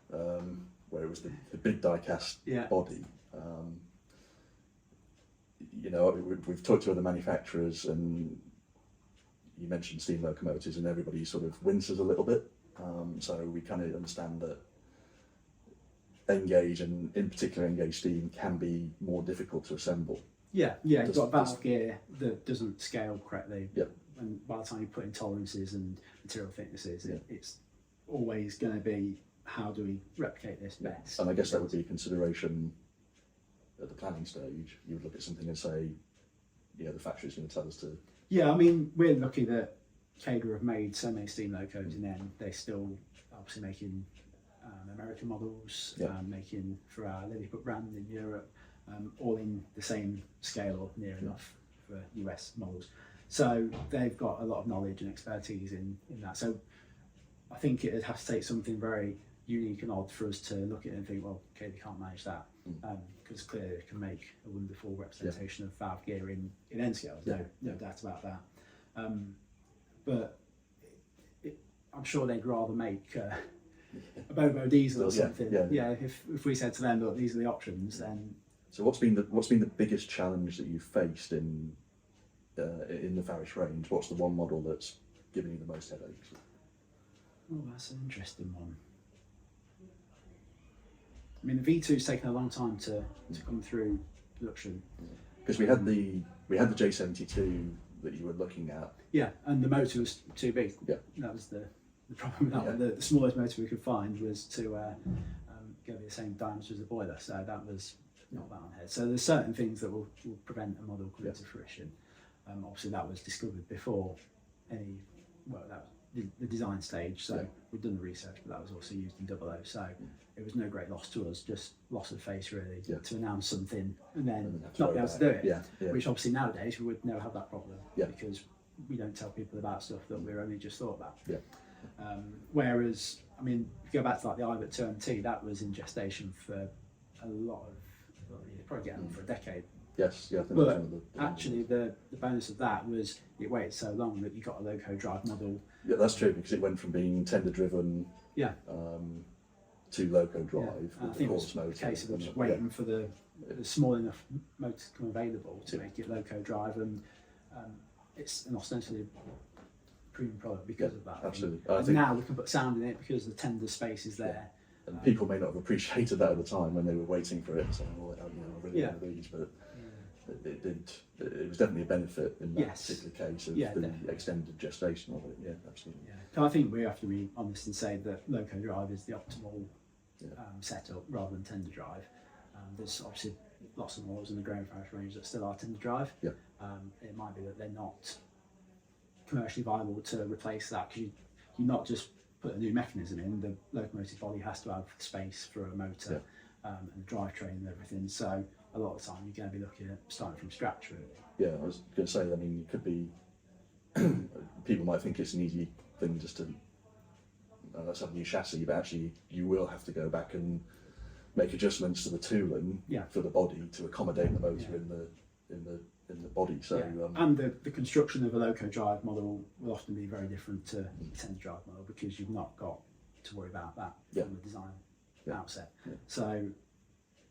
where it was the big die-cast body. We've talked to other manufacturers, and you mentioned steam locomotives, and everybody sort of winces a little bit. So we kind of understand that Engage, and in particular Engage steam, can be more difficult to assemble. You've got valve gear that doesn't scale correctly. And by the time you put in tolerances and material thicknesses, it's always going to be, how do we replicate this best? And I guess that would be a consideration at the planning stage. You would look at something and say, the factory's going to tell us to. I mean, we're lucky that Cadre have made so many steam locos, and then they're still obviously making American models, making for our Lilliput brand in Europe, all in the same scale or near enough for US models. So they've got a lot of knowledge and expertise in that. So I think it has to take something very unique and odd for us to look at it and think, well, okay, they can't manage that, because clearly they can make a wonderful representation of valve gear in N scales, no doubt about that. But I'm sure they'd rather make a Bobo diesel or something. If we said to them, look, these are the options, then. So what's been the biggest challenge that you've faced in the Farish range? What's the one model that's given you the most headaches? Oh, that's an interesting one. I mean, the V2's taken a long time to come through production. Because we had the J72 that you were looking at. And the motor was too big. That was the problem with that one. The smallest motor we could find was to go the same diameter as the boiler, so that was not that on head. So there's certain things that will prevent a model coming to fruition. Obviously that was discovered before that was the design stage, so we'd done the research, but that was also used in 00, so it was no great loss to us, just loss of face really, to announce something and then not be able to do it, which obviously nowadays we would never have that problem, because we don't tell people about stuff that we're only just thought about. Whereas, I mean, if you go back to like the Ibert 2MT, that was in gestation for a lot of, probably getting on for a decade. I think but actually the bonus of that was it waited so long that you got a loco drive model. That's true, because it went from being tender driven to loco drive. I think it was a case of just waiting for the small enough motor to become available to make it loco drive, and it's an ostensibly premium product because of that. Absolutely. And now we can put sound in it because the tender space is there. And people may not have appreciated that at the time when they were waiting for it and saying, "Oh, you know, I really want these," but it did. It was definitely a benefit in that particular case of the definitely. extended gestation of it. Yeah, absolutely. Yeah, so I think we have to be honest and say that loco drive is the optimal setup rather than tender drive. There's obviously lots of models in the grain farish range that still are tender drive. Yeah. It might be that they're not commercially viable to replace that, because you're not just put a new mechanism in. The locomotive body has to have space for a motor and a drivetrain and everything. So a lot of the time you're going to be looking at starting from scratch, really. Yeah, I was going to say. I mean, it could be. People might think it's an easy thing just to let's have a new chassis, but actually you will have to go back and make adjustments to the tooling for the body to accommodate the motor in the body. So and the construction of a loco drive model will often be very different to a tender drive model, because you've not got to worry about that from the design outset. So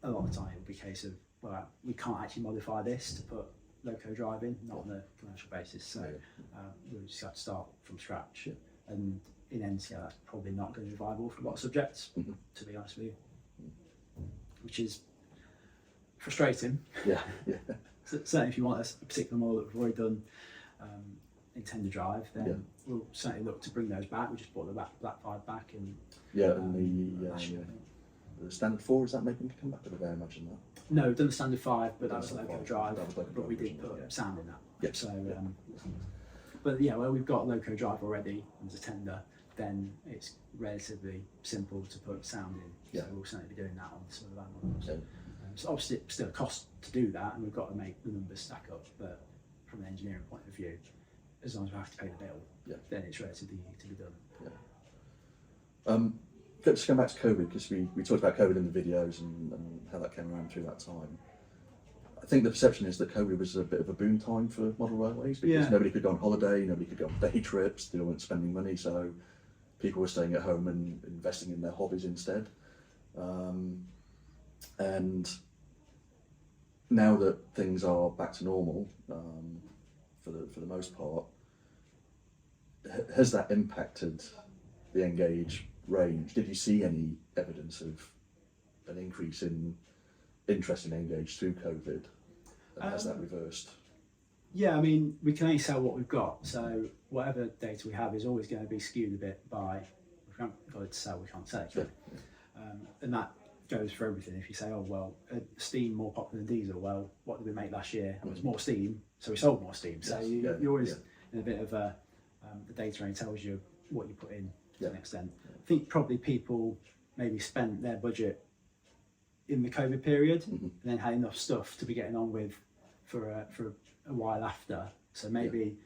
a lot of the time it'll be a case of, well, we can't actually modify this to put loco drive in, not on a commercial basis. So we'll just have to start from scratch. And in NCR, that's probably not going to be viable for a lot of subjects, to be honest with you, which is frustrating. Yeah. Certainly, if you want a particular model that we've already done in tender drive, then we'll certainly look to bring those back. We just brought the Black 5 back, and the standard 4, is that making it come back? I imagine that. No, we've done the standard 5, but that was loco drive. But we did put sound in that. Yeah. So, but yeah, well, we've got loco drive already as a tender. Then it's relatively simple to put sound in. So we'll certainly be doing that on some of our models. So obviously it's still a cost to do that, and we've got to make the numbers stack up. But from an engineering point of view, as long as we have to pay the bill, then it's relatively easy to be done. Just going back to COVID, because we talked about COVID in the videos and how that came around through that time. I think the perception is that COVID was a bit of a boom time for model railways, because nobody could go on holiday, nobody could go on day trips, they weren't spending money, so people were staying at home and investing in their hobbies instead. And now that things are back to normal, for the most part, has that impacted the Engage range? Did you see any evidence of an increase in interest in Engage through COVID, and has that reversed? Yeah, I mean, we can only sell what we've got, so whatever data we have is always going to be skewed a bit by, if we haven't got it to sell, we can't sell it. And that goes for everything. If you say, oh well, steam more popular than diesel, well, what did we make last year? It was more steam, so we sold more steam. So you're always in a bit of the data only tells you what you put in to an extent. I think probably people maybe spent their budget in the COVID period and then had enough stuff to be getting on with for a while after. So maybe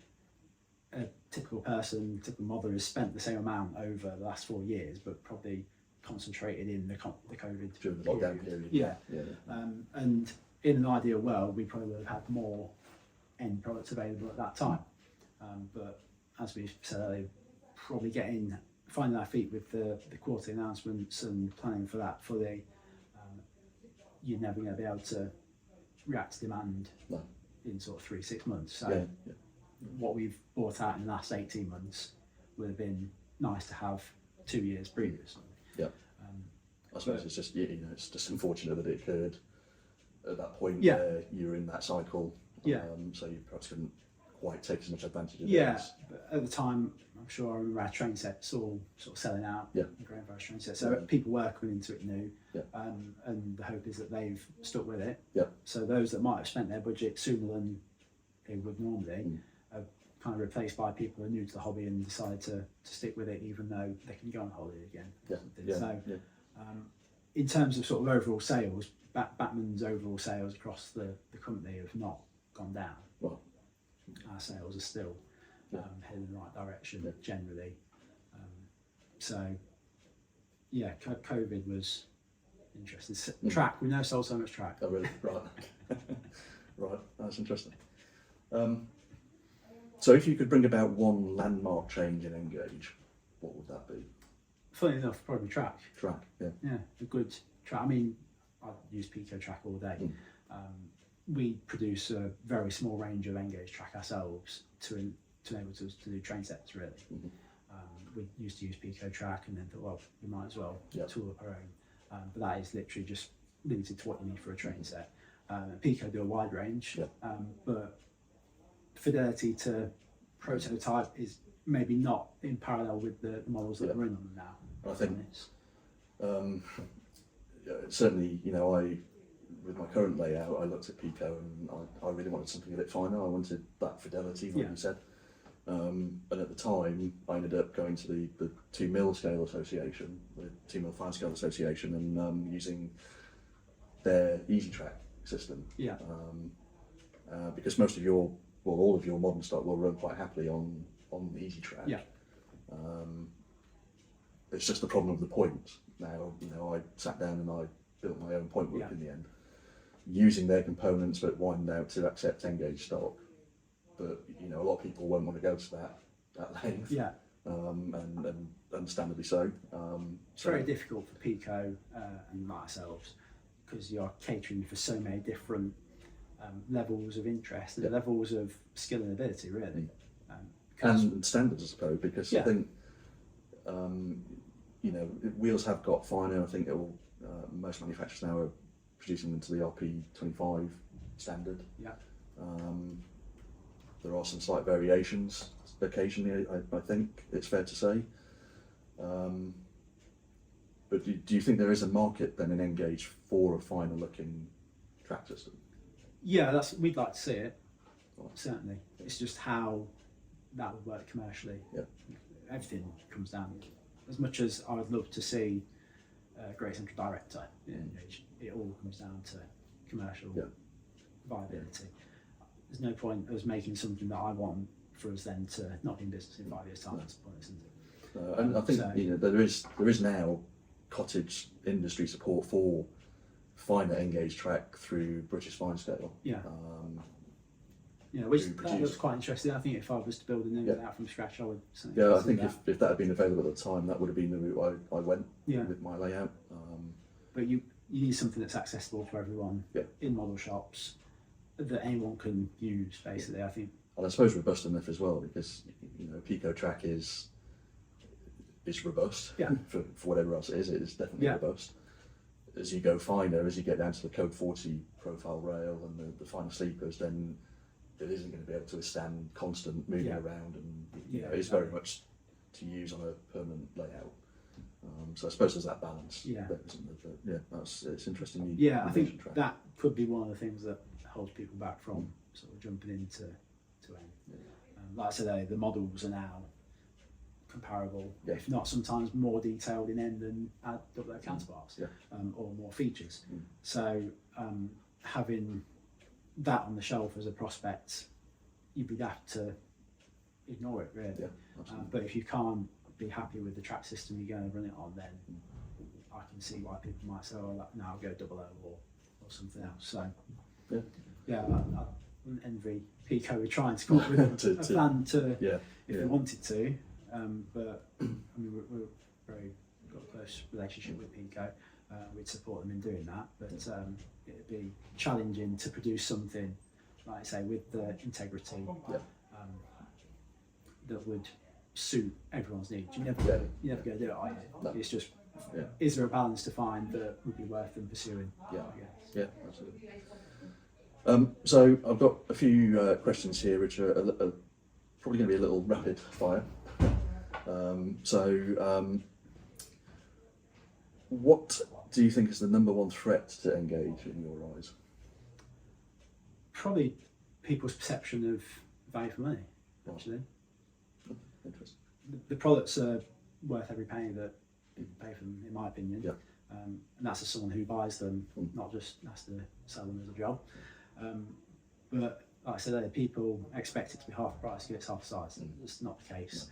a typical person, typical mother has spent the same amount over the last 4 years, but probably concentrated in the COVID during the lockdown period. And in an ideal world, we probably would have had more end products available at that time. But as we said earlier, probably finding our feet with the quarterly announcements and planning for that fully, you're never going to be able to react to demand in sort of 3-6 months. So what we've bought out in the last 18 months would have been nice to have 2 years previously. I suppose it's just it's just unfortunate that it occurred at that point where you're in that cycle. So you perhaps couldn't quite take as much advantage of it. But at the time, I'm sure I remember our train sets all sort of selling out. The grain farish train sets. So people were coming into it new, and the hope is that they've stuck with it. So those that might have spent their budget sooner than they would normally are kind of replaced by people who are new to the hobby and decide to stick with it, even though they can go on holiday again. In terms of sort of overall sales, Bachmann's overall sales across the company have not gone down. Our sales are still heading in the right direction generally. COVID was interesting. Track, we never sold so much track. Oh really? Right. Right, that's interesting. So if you could bring about one landmark change in Engage, what would that be? Funny enough, probably track. Track, Yeah, a good track. I mean, I use Pico track all day. We produce a very small range of Engage track ourselves to enable us to do train sets, really. we used to use Pico Track, and then thought, well, we might as well Yeah. tool up our own. But that is literally just limited to what you need for a train set. Pico do a wide range, Yeah. but fidelity to prototype is maybe not in parallel with the models that Yeah. are in them now. I think certainly, with my current layout, I looked at Pico and I really wanted something a bit finer. I wanted that fidelity, like Yeah. you said. And at the time, I ended up going to the 2 mil scale association, the 2 mil fine scale association, and using their Easy Track system. Yeah. Because all of your modern stock will run quite happily on the Easy Track. Yeah. It's just the problem of the point. Now, I sat down and I built my own point work Yeah. in the end, using their components but widened out to accept 10 gauge stock. But a lot of people won't want to go to that length. Yeah. And understandably so. It's very difficult for Pico and like ourselves, because you're catering for so many different levels of interest and Yeah. levels of skill and ability, really. And standards, I suppose, because Yeah. I think wheels have got finer. I think most manufacturers now are producing them to the RP25 standard. Yeah. There are some slight variations occasionally, I think it's fair to say. But do you think there is a market then in Engage for a finer looking track system? Yeah, we'd like to see it, Right. certainly. It's just how that would work commercially. Yeah. Everything comes down. As much as I would love to see a great central director in Engage, it all comes down to commercial Yeah. viability. There's no point us making something that I want for us then to not be in business in 5 years' time. That's the point, isn't it? And I think So- there is now cottage industry support for finer Engage track through British Fine Scale. Yeah. To That produce. looks quite interesting. I think if I was to build a new Yeah. layout from scratch, I would certainly Yeah, I consider think that. if that had been available at the time, that would have been the route I went Yeah. with my layout. But you need something that's accessible to everyone Yeah. in model shops that anyone can use, basically. I think. And I suppose robust enough as well, because Pico track is robust. Yeah. For whatever else it is definitely Yeah. robust. As you go finer, as you get down to the Code 40 profile rail and the finer sleepers, then it isn't going to be able to withstand constant moving Yeah. around, and Yeah, it's very much to use on a permanent layout. So I suppose there's that balance. Yeah. There, isn't there? But it's interesting. you Yeah, I mentioned think track. that could be one of the things that holds people back from sort of jumping into M. Like I said, the models are now comparable, Yeah. if not sometimes more detailed in N than their counterparts, Yeah. or more features. So having that on the shelf as a prospect, you'd be daft to ignore it, really. Yeah, absolutely. But if you can't be happy with the track system you're going to run it on, then I can see why people might say, "Oh, no, I'll go 00 or something else." So Yeah. I wouldn't envy Pico with trying to come up with a plan to Yeah. if we wanted to. But I mean, we're got a close relationship with Pico. We'd support them in doing that, but it'd be challenging to produce something, like I say, with the integrity that would suit everyone's needs. You're never going to do it, are you? No. It's just, Yeah. is there a balance to find that would be worth them pursuing? Yeah. I guess. Yeah, absolutely. So I've got a few questions here, which are probably going to be a little rapid fire. What do you think is the number one threat to Engage in your eyes? Probably people's perception of value for money, actually. Interesting. The products are worth every penny that people pay for them, in my opinion. Yeah. And that's as someone who buys them, not just has to sell them as a job. But like I said earlier, people expect it to be half the price, it's half the size. It's not the case.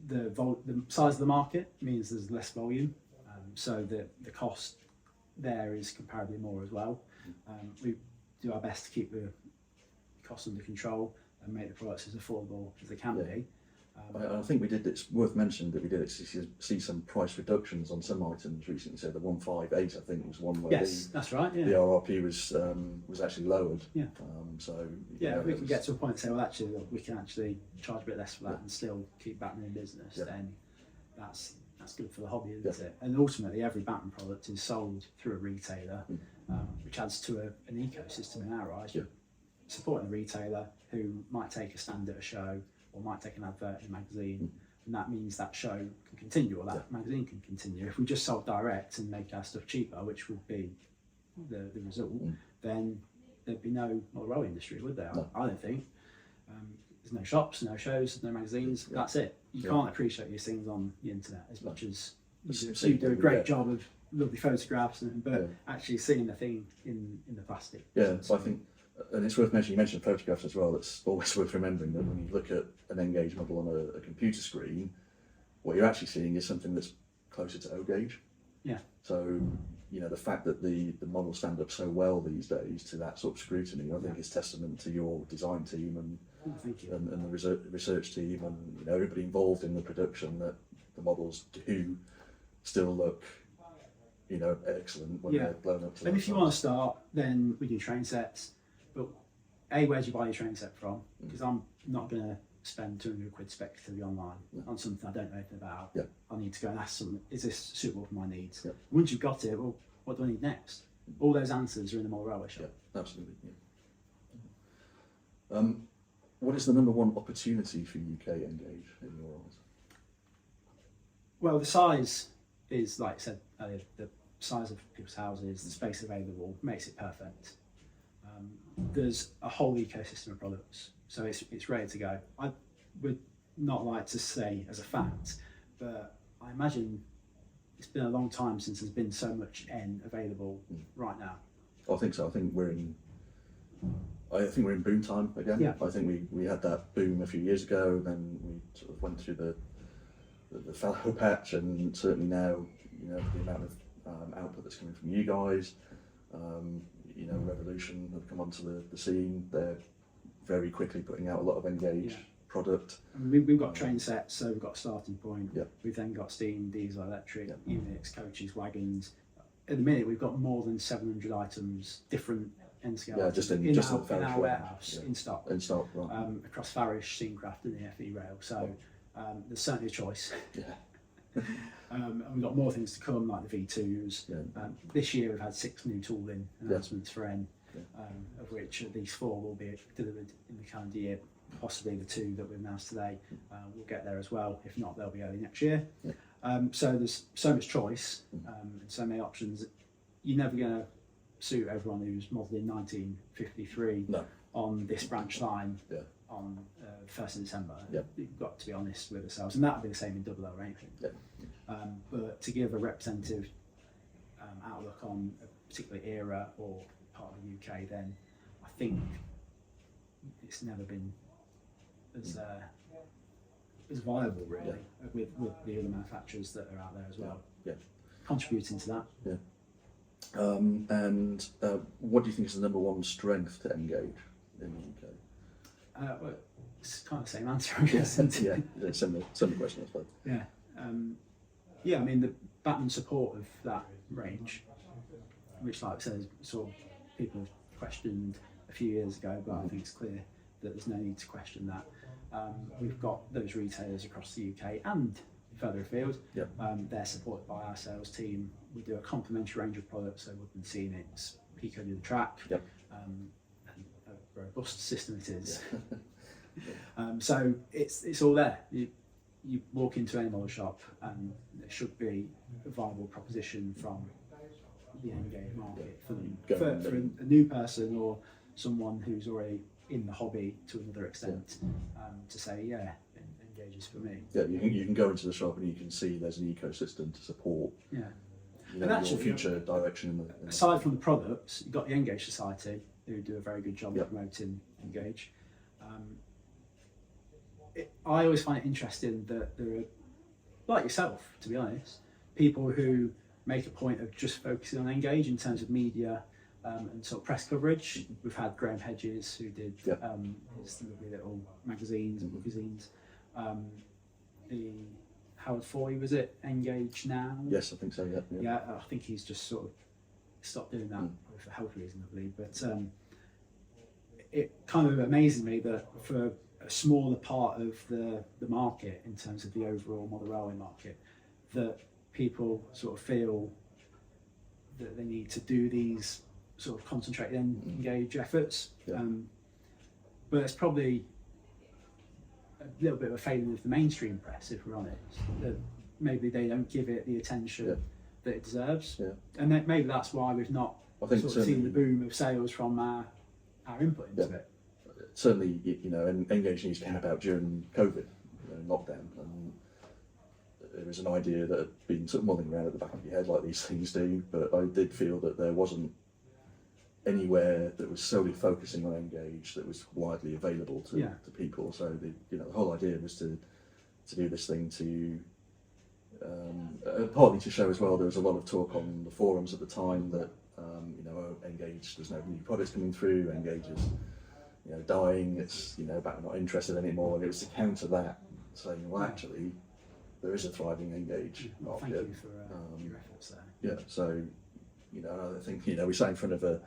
The size of the market means there's less volume, so the cost there is comparably more as well. We do our best to keep the costs under control and make the products as affordable as they can be. I think it's worth mentioning that we did see some price reductions on some items recently. So the 158, I think, was one where Yes, that's right. the Yeah. RRP was actually lowered. Yeah. Yeah, We can get to a point and say, well, actually, look, we can actually charge a bit less for that and still keep Bachmann in business. Yeah. Then that's good for the hobby, isn't it? And ultimately, every Bachmann product is sold through a retailer, which adds to an ecosystem in our eyes. Supporting a retailer who might take a stand at a show or might take an advert in a magazine, and that means that show can continue or that magazine can continue. If we just sold direct and make our stuff cheaper, which would be the result, then there'd be no railway industry, would there? I don't think. There's no shops, no shows, no magazines. That's it. You can't appreciate these things on the internet as much as you do a great job of lovely photographs, but actually seeing the thing in the plastic. So I think, and it's worth mentioning, you mentioned photographs as well, it's always worth remembering that when you look at an Engage model on a computer screen, what you're actually seeing is something that's closer to O gauge. So, the fact that the models stand up so well these days to that sort of scrutiny, I think is testament to your design team and the research team and everybody involved in the production, that the models do still look excellent when they're blown up to and if you want to start, then we do train sets. But where do you buy your train set from? Because I'm not going to spend 200 quid speculatively online on something I don't know anything about. I need to go and ask someone, is this suitable for my needs? Once you've got it, well, what do I need next? All those answers are in the Model Railway shop. Absolutely. What is the number one opportunity for UK Engage in your eyes? Well, the size is, like I said earlier, the size of people's houses, the space available makes it perfect. There's a whole ecosystem of products, so it's ready to go. I would not like to say as a fact, but I imagine it's been a long time since there's been so much N available right now. I think so. I think we're in boom time again. I think we had that boom a few years ago, then we sort of went through the fallow patch, and certainly now, the amount of output that's coming from you guys, Revolution have come onto the scene. They're very quickly putting out a lot of Engage product. I mean, we've got train sets, so we've got a starting point. We've then got steam, diesel, electric, units, coaches, wagons. At the minute, we've got more than 700 items, different end scale items in our warehouse, in stock. Right. Across Farish, Scencraft and the FE Rail. So there's certainly a choice. And we've got more things to come, like the V2s. This year we've had 6 new tooling announcements for N, of which at least 4 will be delivered in the calendar year. Possibly the 2 that we've announced today will get there as well. If not, they'll be early next year. So there's so much choice and so many options. You're never going to suit everyone who's modelled in 1953 on this branch line on 1st of December. You've got to be honest with ourselves, and that would be the same in double O or anything. But to give a representative outlook on a particular era or part of the UK, then I think it's never been as viable, really, with the other manufacturers that are out there as well, contributing to that. And what do you think is the number one strength to Engage in the UK? Well, it's kind of the same answer, I guess. Similar question, I suppose. I mean, the Bachmann support of that range, which, like I said, sort of people have questioned a few years ago, but I think it's clear that there's no need to question that. We've got those retailers across the UK and further afield. They're supported by our sales team. We do a complementary range of products, so Woodman Scenics, Pico do the track, and a robust system it is. So it's all there. You walk into any model shop and there should be a viable proposition from the Engage market for them, for a new person or someone who's already in the hobby to another extent, to say, Engage is for me. You can go into the shop and you can see there's an ecosystem to support and actually, your future direction. Aside from the products, you've got the Engage Society, who do a very good job of promoting Engage. I always find it interesting that there are, like yourself, to be honest, people who make a point of just focusing on Engage in terms of media and sort of press coverage. We've had Graham Hedges, who did his lovely little magazines and bookazines. The Howard Foy, was it Engage Now? Yes, I think so. I think he's just sort of stopped doing that for health reasons, I believe. But it kind of amazes me that for a a smaller part of the market in terms of the overall model railway market, that people sort of feel that they need to do these sort of concentrated and engage efforts. Yeah. But it's probably a little bit of a failing of the mainstream press, if we're honest. That maybe they don't give it the attention that it deserves. Yeah. And maybe that's why we've not sort of seen the boom of sales from our input into it. Certainly, Engage News came about during COVID, lockdown, and there was an idea that had been sort of mulling around at the back of your head like these things do, but I did feel that there wasn't anywhere that was solely focusing on Engage that was widely available to people. So the whole idea was to do this thing to partly to show as well. There was a lot of talk on the forums at the time that Engage, there's no new products coming through, Engage is dying, it's back not interested anymore, and it was to counter that, saying, well, actually there is a thriving Engage market. Thank you for your efforts there. Yeah, so I think we sat in front of a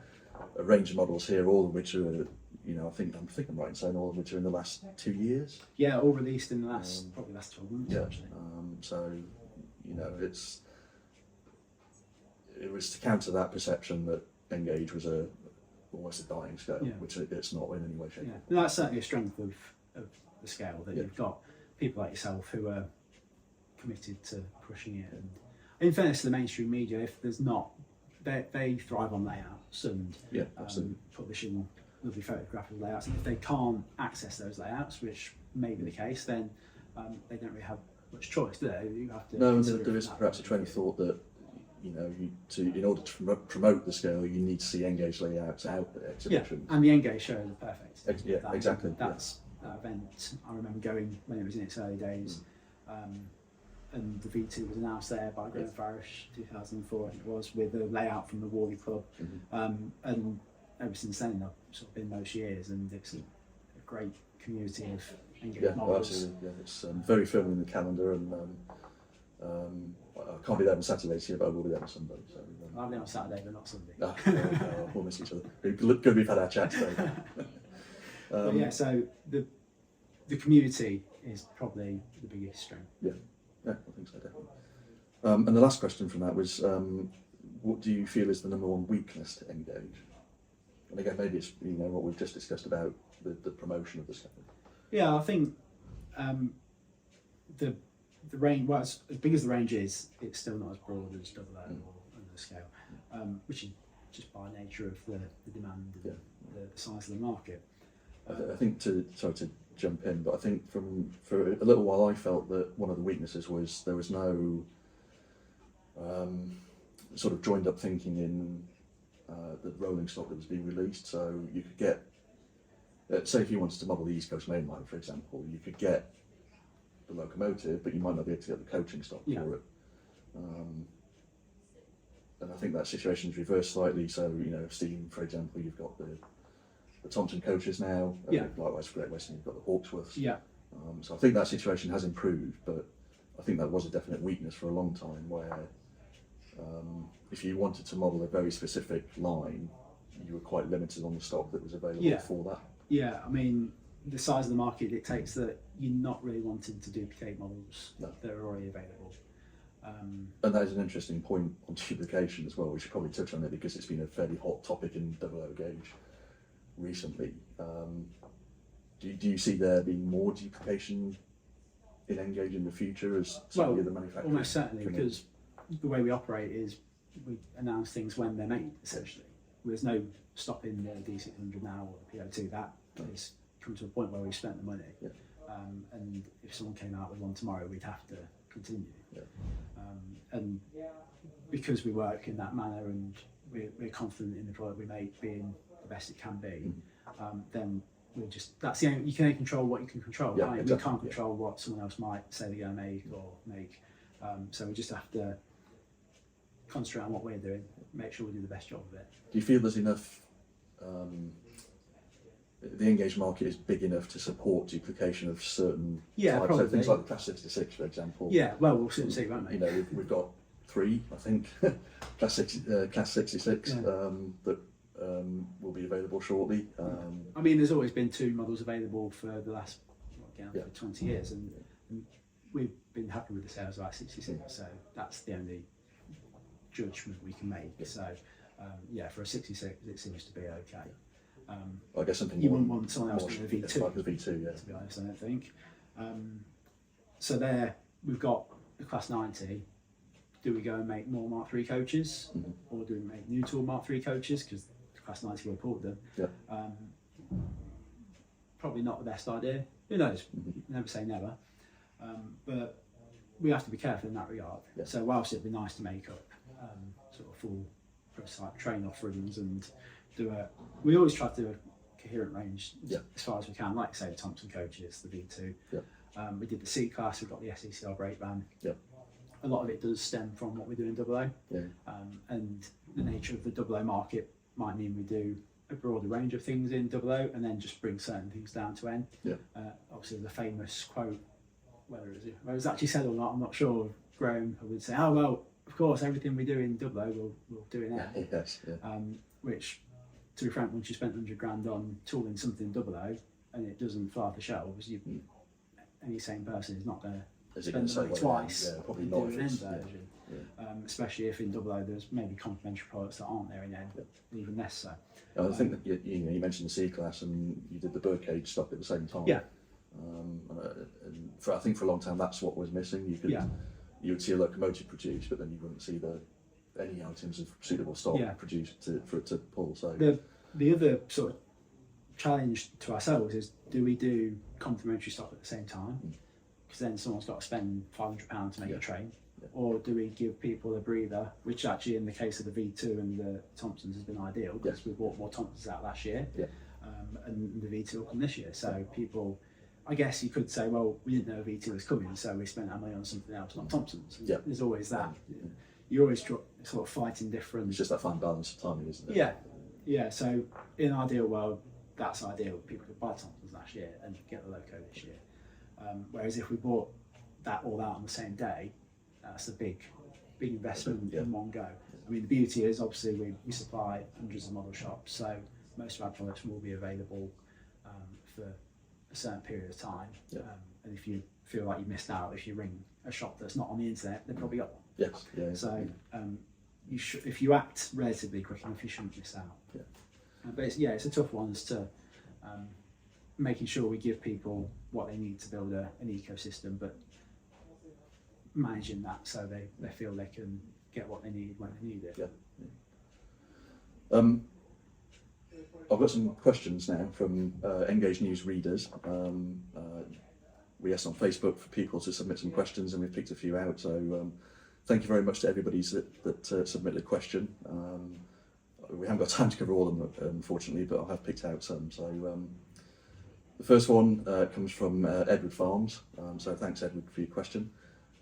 range of models here, all of which are I think I'm right in saying all of which are in the last 2 years. Yeah, all released in the last probably last 12 months. Yeah, actually. So it was to counter that perception that Engage was almost a dying scale, which it's not in any way, shape. Yeah, and that's certainly a strength of the scale, that you've got people like yourself who are committed to pushing it. And in fairness to the mainstream media, if there's not, they thrive on layouts and publishing lovely photographic layouts, and if they can't access those layouts, which may be the case, then they don't really have much choice, do they? You have to there is perhaps a train of thought that in order to promote the scale, you need to see Engage layouts out at exhibitions. Yeah, and the Engage show is perfect. Exactly. That event, I remember going when it was in its early days, and the V2 was announced there by Graham Farish, 2004, it was, with a layout from the Worley Club, and ever since then I've sort of been most years, and it's a great community of Engage models. Absolutely. Yeah, it's very firmly in the calendar, and I can't be there on Saturday this year, but I will be there on Sunday. So I'll be on Saturday, but not Sunday. We'll miss each other. Good we've had our chat today. But yeah, so the community is probably the biggest strength. Yeah, I think so, definitely. And the last question from that was, what do you feel is the number one weakness to Engage? And again, maybe it's what we've just discussed about the promotion of the scale. Yeah, I think the range, well, as big as the range is, it's still not as broad as Double O or under the scale, which is just by nature of the demand and the size of the market. I think to jump in, but I think for a little while I felt that one of the weaknesses was there was no sort of joined up thinking in the rolling stock that was being released. So you could get, say if you wanted to model the East Coast Main Line, for example, you could get the locomotive, but you might not be able to get the coaching stock for it. And I think that situation is reversed slightly. So steam, for example, you've got the Thompson coaches now. Likewise for Great Western, you've got the Hawksworths. Yeah. So I think that situation has improved, but I think that was a definite weakness for a long time, where if you wanted to model a very specific line, you were quite limited on the stock that was available for that. Yeah, I mean, the size of the market dictates that you're not really wanting to duplicate models that are already available. And that is an interesting point on duplication as well. We should probably touch on it because it's been a fairly hot topic in Double O gauge recently. Do you see there being more duplication in Engage in the future as some of the other manufacturers? Almost certainly, because the way we operate is we announce things when they're made, essentially. There's no stopping the D600 now or the PO2. That has come to a point where we've spent the money. Yeah. And if someone came out with one tomorrow, we'd have to continue. Yeah. And because we work in that manner and we're confident in the product we make being the best it can be, then we that's the only, you can only control what you can control. Yeah, Right? exactly. We can't control what someone else might say they're going to make. So we just have to concentrate on what we're doing, make sure we do the best job of it. Do you feel there's enough, the Engage market is big enough to support duplication of certain types? Probably. So things like the Class 66, for example. Yeah, well, we'll soon see, won't we? We've got 3, I think, Class 66 that will be available shortly. I mean, there's always been 2 models available for the last getting on for 20 years, and we've been happy with the sales of our 66, so that's the only judgment we can make. So yeah, for a 66 it seems to be okay. I guess something you more, wouldn't want someone else doing a V2, like a V2, yeah. to be honest, I don't think. So there we've got the Class 90. Do we go and make more Mark III coaches, or do we make new tool Mark III coaches, because the Class 90 will pull them? Probably not the best idea. Who knows? Never say never. But we have to be careful in that regard. So whilst it'd be nice to make up sort of full prototype train offerings and we always try to do a coherent range as far as we can, like say the Thompson coaches, the V2. We did the C class, we've got the SECR brake van. A lot of it does stem from what we do in Double O, and the nature of the Double O market might mean we do a broader range of things in Double O and then just bring certain things down to N. Obviously the famous quote, whether it was actually said or not, I'm not sure, Graham would say, oh well, of course everything we do in Double O we'll do in N. Which, to be frank, once you spent 100 grand on tooling something Double O and it doesn't fly off the shelves, any sane person is not going to spend the money twice probably and not do an N version. Especially if in Double O there's maybe complementary products that aren't there in N, even less so. I think that you mentioned the C class and you did the birdcage stuff at the same time. And I think for a long time that's what was missing. You would see a locomotive produced, but then you wouldn't see any items of suitable stock produced for it to pull. So the other sort of challenge to ourselves is, do we do complementary stock at the same time? Because then someone's got to spend £500 to make a train. Or do we give people a breather, which actually in the case of the V2 and the Thompsons has been ideal, because we bought more Thompsons out last year, and the V2 will come this year. So people, I guess you could say, well, we didn't know V2 was coming, so we spent our money on something else, not Thompsons. There's always that. You're always sort of fighting different. It's just that fine balance of timing, isn't it? Yeah. So in an ideal world, that's ideal. People could buy Thompsons last year and get the loco this year. Whereas if we bought all that on the same day, that's a big investment in one go. I mean, the beauty is obviously we supply hundreds of model shops, so most of our products will be available for a certain period of time. And if you feel like you missed out, if you ring a shop that's not on the internet, they've probably got one. So if you act relatively quick enough, you shouldn't miss out. But it's a tough one as to making sure we give people what they need to build an ecosystem, but managing that so they feel they can get what they need when they need it. I've got some questions now from Engage News readers. We asked on Facebook for people to submit some questions and we've picked a few out, so thank you very much to everybody that submitted a question. We haven't got time to cover all of them, unfortunately, but I have picked out some. So the first one comes from Edward Farms, so thanks Edward for your question.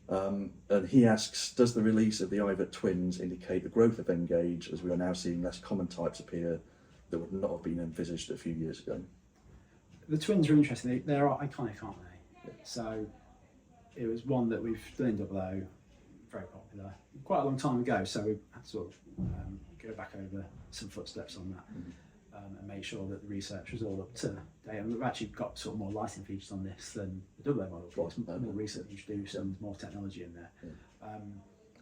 And he asks, does the release of the IVET twins indicate the growth of Engage, as we are now seeing less common types appear that would not have been envisaged a few years ago? The twins are interesting. They're iconic, aren't they? So it was one that we've done in Double O, very popular, quite a long time ago, so we had to sort of go back over some footsteps on that. And make sure that the research was all up to date. And we've actually got sort of more lighting features on this than the Double O model. It's more recently introduced and more technology in there.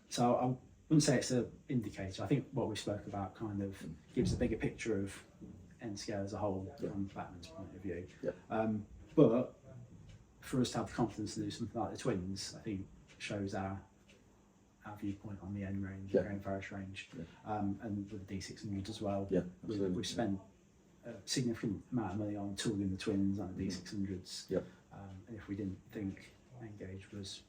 So I wouldn't say it's an indicator. I think what we spoke about kind of gives a bigger picture of N scale as a whole from Bachmann's point of view. But for us to have the confidence to do something like the twins, I think shows our viewpoint on the N range, the Grain Forest range, and with the D600 as well. We've spent a significant amount of money on tooling the twins and the D600s. And if we didn't think Engage was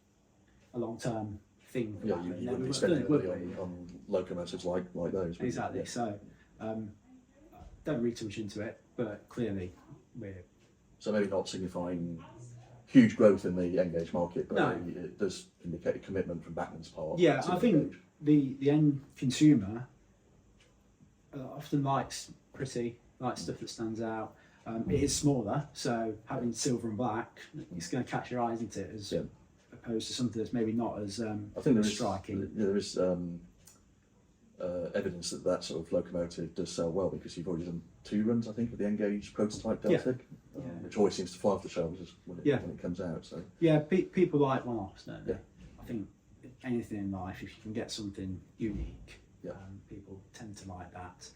a long-term thing for that, you wouldn't be spending money on locomotives like those. Exactly. So don't read too much into it, but clearly we're... So maybe not signifying huge growth in the Engage market, but it does indicate a commitment from Bachmann's part. I think the end consumer often likes stuff that stands out. It is smaller, so having silver and black, it's going to catch your eye, isn't it? As opposed to something that's maybe not as I think striking. There is evidence that that sort of locomotive does sell well, because you've already done 2 runs, I think, with the Engage prototype Deltic, which always seems to fly off the shelves when it comes out. So people like one-offs, don't they? Yeah. I think anything in life, if you can get something unique, Yeah. people tend to like that.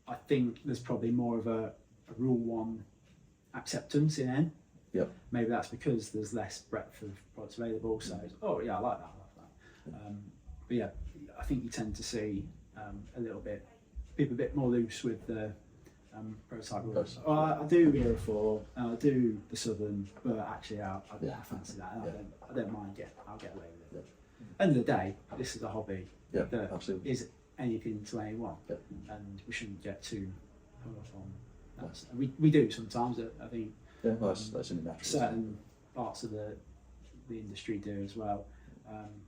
I think there's probably more of a Rule 1 acceptance in N. Yep. Maybe that's because there's less breadth of products available. So, oh yeah, I like that. But yeah, I think you tend to see people a bit more loose with the prototype rules. Oh, I do Era 4, and I do the Southern, but actually I fancy that. And I don't mind. I'll get away with it. End of the day, this is a hobby that absolutely. is anything to anyone, Yep. and we shouldn't get too hung up on that. We do sometimes. I think That's in the natural. certain parts of the industry do as well.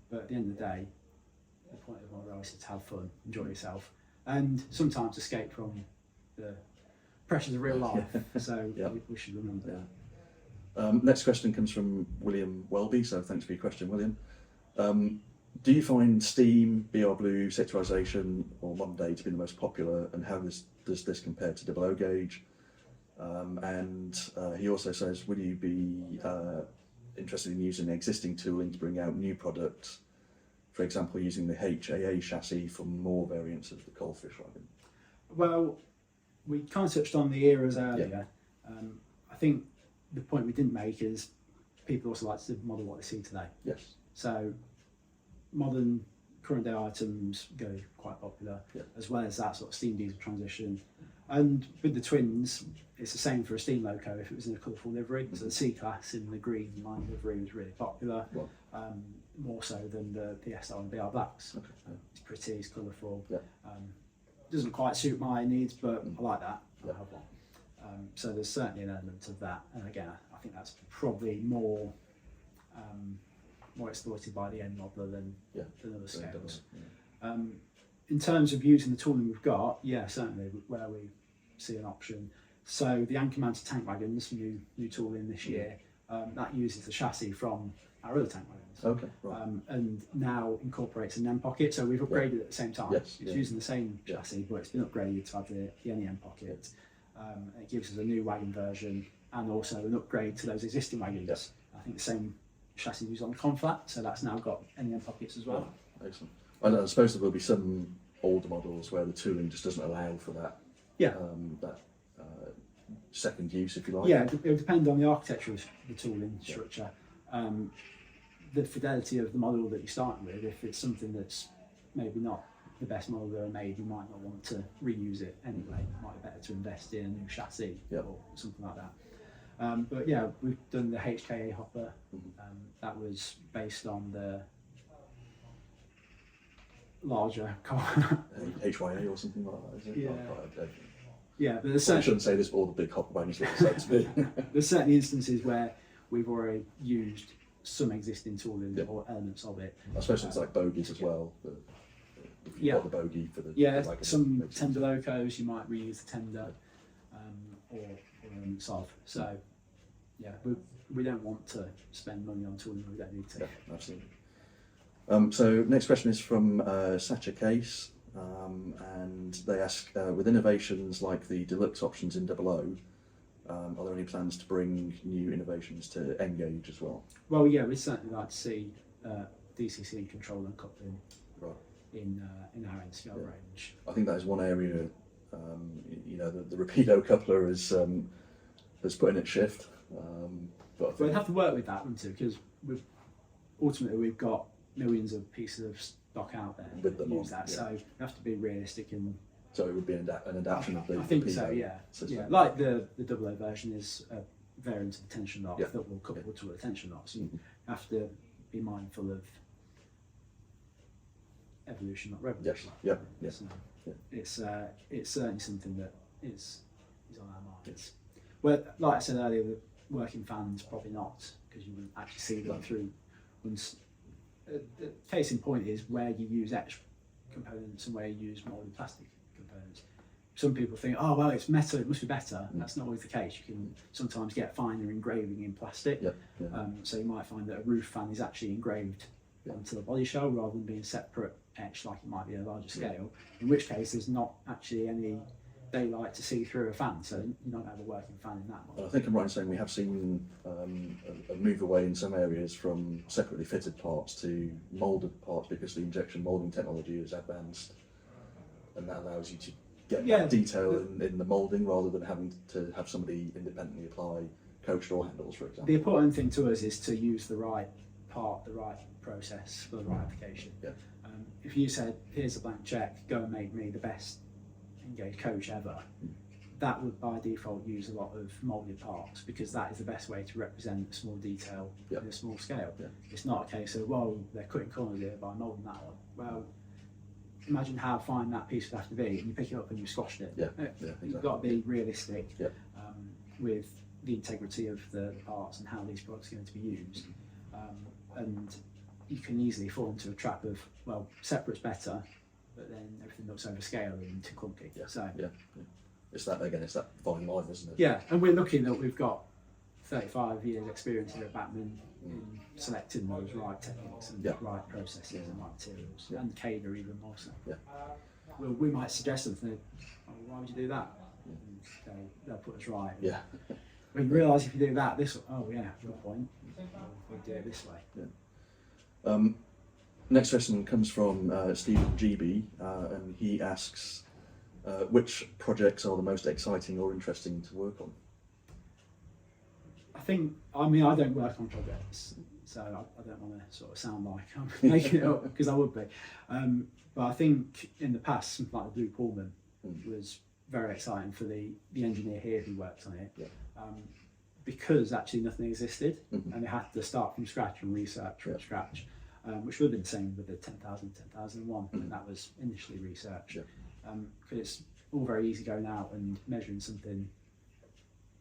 But at the end of the day, the point of our race is to have fun, enjoy yourself, and sometimes escape from the pressures of real life. So we should remember that. Next question comes from William Welby, so thanks for your question, William. Do you find Steam, BR Blue, sectorisation or modern day to be the most popular, and how does this compare to double O gauge? And he also says, will you be interested in using existing tooling to bring out new products, for example using the HAA chassis for more variants of the Coalfish wagon? Well, we kind of touched on the eras earlier. I think the point we didn't make is people also like to model what they see today. Yes. So modern current day items go quite popular, as well as that sort of steam diesel transition. And with the twins, it's the same for a steam loco if it was in a colourful livery. So the C-Class in the green line livery was really popular, more so than the PSR and BR Blacks. Okay. It's pretty, it's colourful. Yeah. Doesn't quite suit my needs, but I like that. I have one. So there's certainly an element of that. And again, I think that's probably more exploited by the end modeler than other scales. In terms of using the tooling we've got, certainly where we see an option. So the anchor mounted tank wagons, new tooling this year, that uses the chassis from our other tank wagons. Okay, right. And now incorporates an NEM pocket, so we've upgraded at the same time. Yes, it's using the same chassis, but it's been upgraded to have the NEM pocket. And it gives us a new wagon version and also an upgrade to those existing wagons. I think the same chassis used on the Conflat, so that's now got NEM pockets as well. Excellent. And I suppose there will be some older models where the tooling just doesn't allow for that. Second use, if you like. It will depend on the architecture of the tooling structure. The fidelity of the model that you're starting with. If it's something that's maybe not the best model ever made, you might not want to reuse it anyway. It might be better to invest in a new chassis or something like that. But yeah, we've done the HKA hopper. That was based on the larger HYA or something like that, is it? Okay. Yeah, but there's I shouldn't say this, but all the big hopper wagons look the same to me. There's certainly instances where we've already used some existing tooling or elements of it. I suppose things like bogies as well. If you've got the bogie for the some tender locos, you might reuse the tender or elements of. So we don't want to spend money on tooling we don't need to. Yeah, absolutely. So next question is from Sacha Case, and they ask, with innovations like the deluxe options in Double O, are there any plans to bring new innovations to Engage as well? Well, we'd certainly like to see DCC control and coupling in our NCR range. I think that is one area, the Rapido coupler has put in its shift. But we'd have to work with that, wouldn't it? Because we've got millions of pieces of stock out there that use that, so we have to be realistic. And so it would be an adaptation of the. I think Rapido so. system. Like the double O version is a variant of the tension lock that will couple to a tension lock. So you have to be mindful of evolution, not revolution. Yes. It's certainly something that is on our minds. Well, like I said earlier, the working fans probably not, because you wouldn't actually see them through. The case in point is where you use etch components and where you use molded plastic components. Some people think, oh well, it's metal, it must be better. That's not always the case. You can sometimes get finer engraving in plastic. So you might find that a roof fan is actually engraved onto the body shell rather than being separate etched like it might be at a larger scale, in which case there's not actually any daylight to see through a fan, so you don't have a working fan in that model. I think I'm right in saying we have seen a move away in some areas from separately fitted parts to moulded parts because the injection moulding technology is advanced, and that allows you to get that detail in the moulding rather than having to have somebody independently apply coach door handles, for example. The important thing to us is to use the right part, the right process for the right application. Yeah. If you said, here's a blank check, go and make me the best Engage coach ever, that would by default use a lot of moulded parts because that is the best way to represent a small detail in a small scale. Yeah. It's not a case of, well, they're cutting corners here by moulding that one. Well, imagine how fine that piece would have to be, and you pick it up and you squashed it. Exactly. You've got to be realistic with the integrity of the parts and how these products are going to be used. And you can easily fall into a trap of, well, separate's better, but then everything looks overscale and too clunky. It's that fine line, isn't it? Yeah, and we're lucky that we've got 35 years experience here at Bachmann in selecting those right techniques and right processes and right materials, and Cater even more so. We might suggest something, oh, why would you do that? And they'll put us right. We realise if you do that, this, good point, we'll do it this way. Next question comes from Stephen GB, and he asks, which projects are the most exciting or interesting to work on? I don't work on projects, so I don't want to sort of sound like I'm making it up, because I would be. But I think in the past, something like the blue Proudman was very exciting for the engineer here who worked on it, because actually nothing existed, and they had to start from scratch and research from scratch. Which would have been the same with the 10,001 when that was initially researched. Because it's all very easy going out and measuring something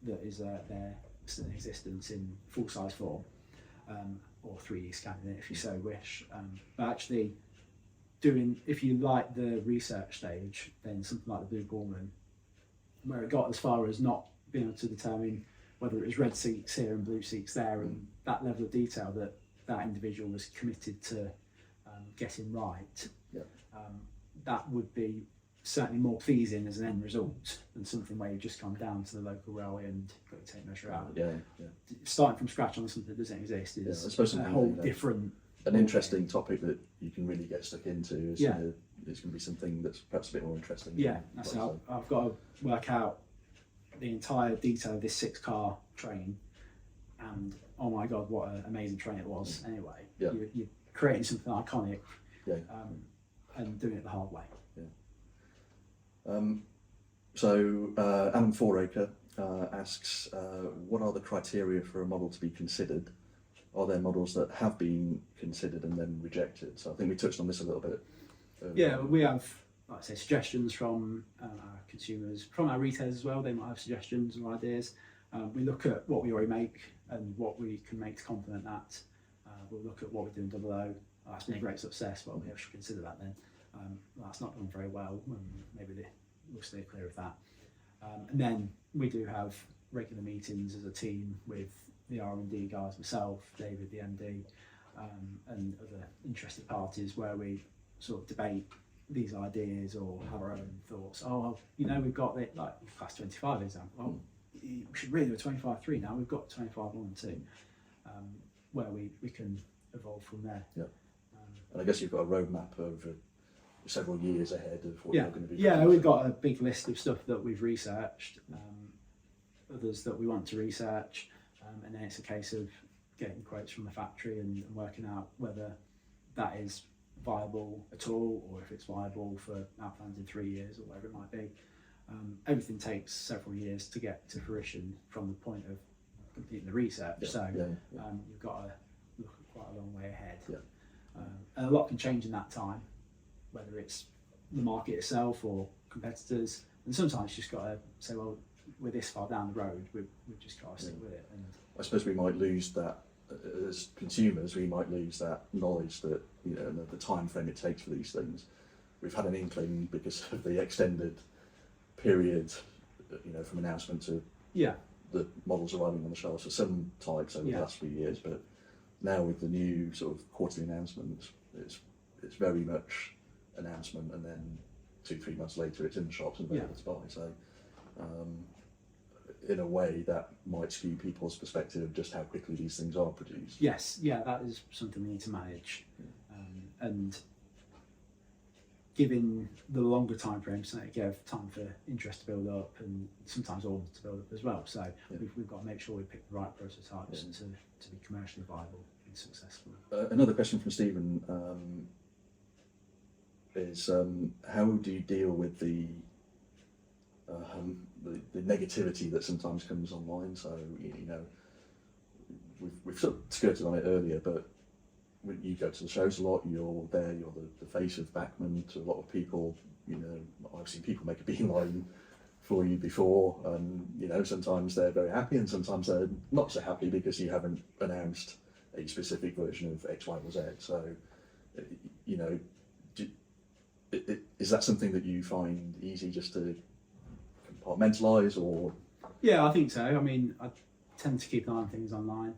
that is there still in existence in full size form, or 3D scanning it if you so wish. But actually if you like the research stage, then something like the blue Ballman, where it got as far as not being able to determine whether it was red seats here and blue seats there, and that level of detail that individual was committed to getting right, that would be certainly more pleasing as an end result than something where you just come down to the local railway and got your tape measure out. Starting from scratch on something that doesn't exist is I suppose a whole different... An interesting topic that you can really get stuck into is it's going to be something that's perhaps a bit more interesting. That's it. I've got to work out the entire detail of this 6-car train, and oh my god, what an amazing train it was. Anyway, you're creating something iconic, and doing it the hard way. So Alan Foraker asks, what are the criteria for a model to be considered? Are there models that have been considered and then rejected? So I think we touched on this a little bit. We have, like I say, suggestions from our consumers, from our retailers as well. They might have suggestions or ideas. We look at what we already make and what we can make to complement that. We'll look at what we do in 00. That's been a great success, but we should consider that then. That's not done very well, maybe we'll stay clear of that. And then we do have regular meetings as a team with the R&D guys, myself, David, the MD, and other interested parties where we sort of debate these ideas or have our own thoughts. We've got it, like class 25 example. We should really do a 25-3 now. We've got 25-1 and 2, where we can evolve from there. And I guess you've got a roadmap over several years ahead of what you're going to be. We've got a big list of stuff that we've researched, others that we want to research, and then it's a case of getting quotes from the factory and working out whether that is viable at all, or if it's viable for our plans in 3 years or whatever it might be. Everything takes several years to get to fruition from the point of completing the research, you've got to look quite a long way ahead. And a lot can change in that time, whether it's the market itself or competitors, and sometimes you just got to say, well, we're this far down the road, we've just got to stick with it. And I suppose we might lose that, as consumers, we might lose that knowledge that, the time frame it takes for these things. We've had an inkling because of the extended period, from announcement to the models arriving on the shelves for some types over the last few years, but now with the new sort of quarterly announcements, it's very much announcement, and then 2-3 months later it's in the shops and available to buy. So in a way that might skew people's perspective of just how quickly these things are produced. Yes, yeah, that is something we need to manage, and giving the longer time frames, so give time for interest to build up and sometimes orders to build up as well. So we've got to make sure we pick the right prototypes to be commercially viable and successful. Another question from Stephen is how do you deal with the negativity that sometimes comes online? So you know, we've sort of skirted on it earlier, but when you go to the shows a lot, you're there, you're the face of Bachmann to a lot of people. You know, I've seen people make a beeline for you before, and you know, sometimes they're very happy and sometimes they're not so happy because you haven't announced a specific version of X, Y, or Z. So, you know, is that something that you find easy just to compartmentalise, or? Yeah, I think so. I mean, I tend to keep an eye on things online.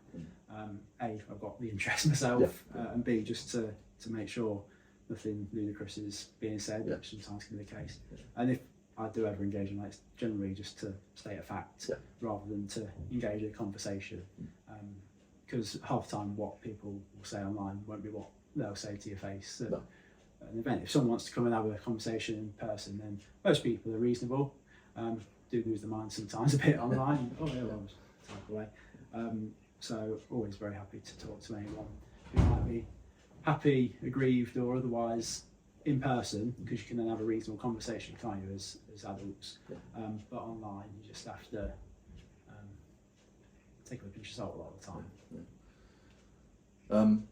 A, I've got the interest myself, and B, just to make sure nothing ludicrous is being said, which sometimes can be the case. And if I do ever engage in that, it's generally just to state a fact rather than to engage in a conversation. Because half the time what people will say online won't be what they'll say to your face. At an event, if someone wants to come and have a conversation in person, then most people are reasonable. Do lose their mind sometimes a bit online. Oh yeah, well, type away. So always very happy to talk to anyone who might be happy, aggrieved, or otherwise in person, because you can then have a reasonable conversation, can't you, as adults? But online, you just have to take a pinch of salt a lot of the time.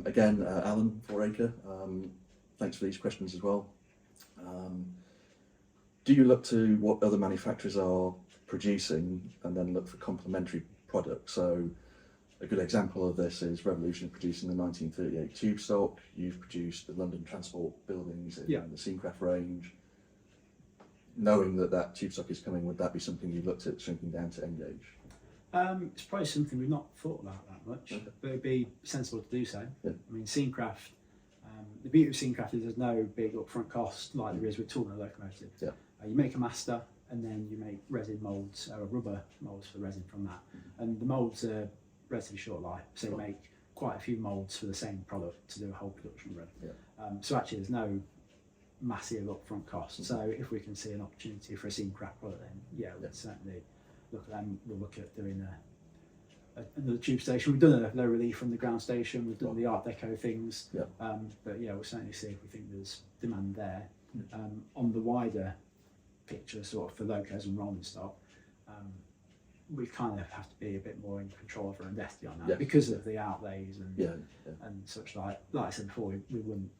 Again, Alan Foraker, thanks for these questions as well. Do you look to what other manufacturers are producing and then look for complementary products? So a good example of this is Revolution producing the 1938 tube stock. You've produced the London Transport buildings in the Scenecraft range. Knowing that tube stock is coming, would that be something you looked at shrinking down to Engage? It's probably something we've not thought about that much, but it'd be sensible to do so. I mean, Scenecraft, the beauty of Scenecraft is there's no big upfront cost like there is with tooling a locomotive. You make a master and then you make resin moulds, or rubber moulds for resin from that. And the moulds are relatively short life, so you make quite a few moulds for the same product to do a whole production run. So actually there's no massive upfront cost. So if we can see an opportunity for a Scenecraft product, then we'd certainly look at them. We'll look at doing another tube station. We've done a low relief from the ground station, we've done the Art Deco things, but we'll certainly see if we think there's demand there. On the wider picture, sort of for locos and rolling stock, we kind of have to be a bit more in control of our own destiny on that because of the outlays and such. Like I said before, we wouldn't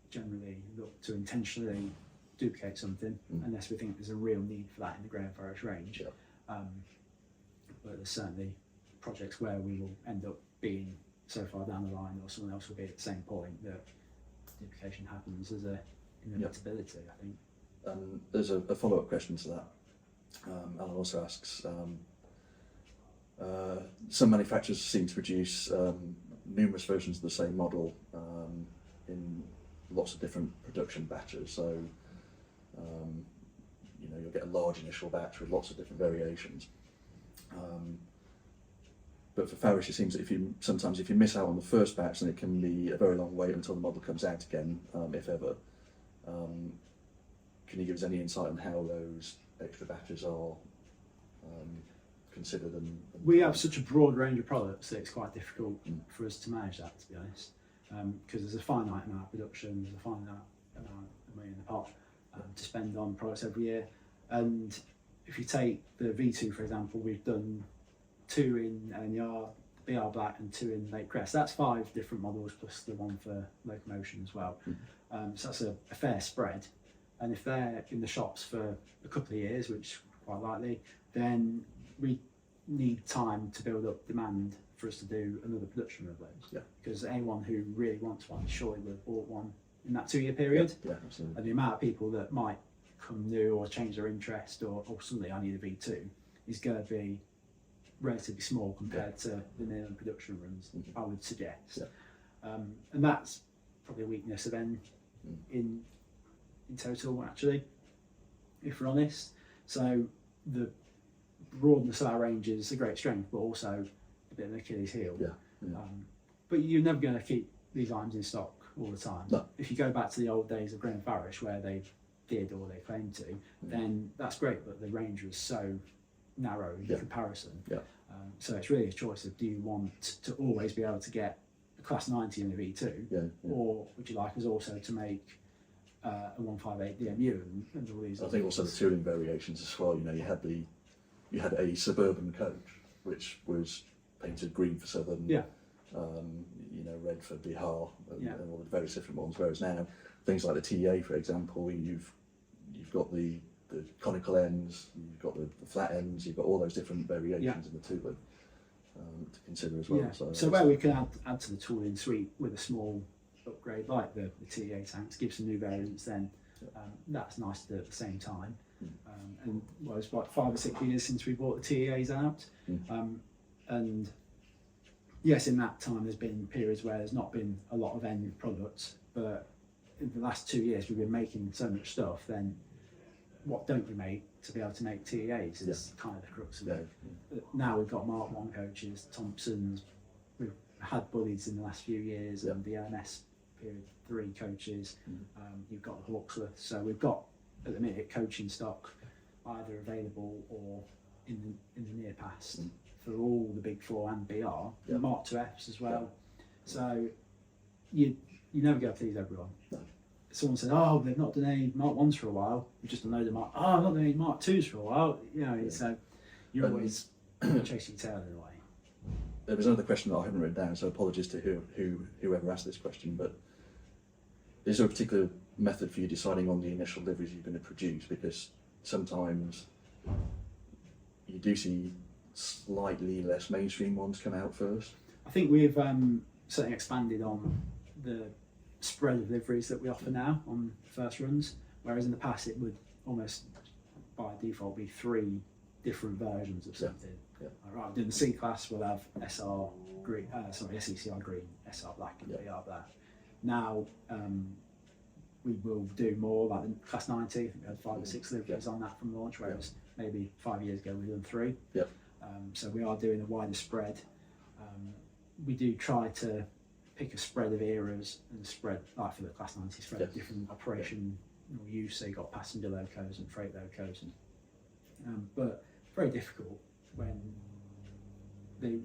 generally look to intentionally duplicate something unless we think there's a real need for that in the Grey and Forest range. But there's certainly projects where we will end up being so far down the line, or someone else will be at the same point, that duplication happens as an inevitability, I think. There's a follow-up question to that. Alan also asks, some manufacturers seem to produce numerous versions of the same model in lots of different production batches. So, you'll get a large initial batch with lots of different variations. But for Farish, it seems that sometimes if you miss out on the first batch, then it can be a very long wait until the model comes out again, if ever. Can you give us any insight on how those extra batches are considered? We have such a broad range of products that it's quite difficult for us to manage that, to be honest, because there's a finite amount of production, there's a finite amount of money in the pot to spend on products every year. And if you take the V2, for example, we've done 2 in LNR, BR Black, and 2 in Lake Crest. That's 5 different models plus the one for locomotion as well. So that's a fair spread. And if they're in the shops for a couple of years, which is quite likely, then we need time to build up demand for us to do another production of those. Because anyone who really wants one surely would have bought one in that 2-year period. Absolutely. And the amount of people that might come new or change their interest, or suddenly I need a V2, is going to be relatively small compared to the minimum production runs, I would suggest. Yeah. And that's probably a weakness of N in total, actually, if we're honest. So the broadness of our range is a great strength, but also a bit of an Achilles heel. Yeah. Yeah. But you're never going to keep these items in stock all the time. No. If you go back to the old days of Graham Farish, where they did or they claimed to, then that's great, but the range was so narrow in comparison. Yeah. So it's really a choice of, do you want to always be able to get a Class 90 in the V2, or would you like us also to make a 158 DMU and all these? I think also the touring variations as well. You know, you had a suburban coach which was painted green for Southern, you know, red for Bihar, and all the various different ones. Whereas now, things like the TA, for example, you've got the conical ends, you've got the flat ends, you've got all those different variations in the tooling to consider as well. Yeah. So where we can add to the tooling suite with a small upgrade like the TA tanks, give some new variants, then that's nice to do at the same time. And well, it's like 5 or 6 years since we brought the TAs out, and yes, in that time there's been periods where there's not been a lot of end products, but in the last 2 years we've been making so much stuff. Then what don't we make to be able to make TAs is kind of the crux of it. Now we've got Mark 1 coaches, Thompsons, we've had Bullies in the last few years, and the LMS period 3 coaches. You've got the Hawksworth, so we've got at the minute coaching stock either available or in the near past for all the big 4 and BR, the Mark 2Fs as well. So you never go please everyone. No. Someone said, "Oh, they've not done any Mark 1s for a while. We just don't know the Mark. Oh, I've not done any Mark 2s for a while." You know, so you're always chasing your tail in a way. There was another question that I haven't written down, so apologies to whoever asked this question. But is there a particular method for you deciding on the initial liveries you're going to produce? Because sometimes you do see slightly less mainstream ones come out first. I think we've certainly expanded on the spread of liveries that we offer now on first runs, whereas in the past it would almost by default be 3 different versions of something. Right, in the C class we'll have SR green, SECR green, SR black, and BR black. Now we will do more like the Class 90. I think we had 5 or 6 liveries on that from launch, whereas maybe 5 years ago we'd done 3. So we are doing a wider spread. We do try to pick a spread of eras and spread, like for the Class 90 spread of different operation use. So you've got passenger locos and freight locos, but very difficult when the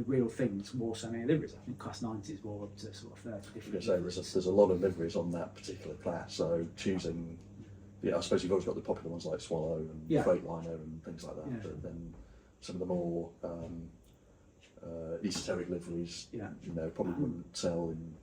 real thing's more so many liveries. I think Class 90 is more up to sort of 30 different. There's a lot of liveries on that particular class, so choosing. I suppose you've always got the popular ones like Swallow and Freightliner and things like that, but then some of the more esoteric liveries, you know, probably wouldn't sell in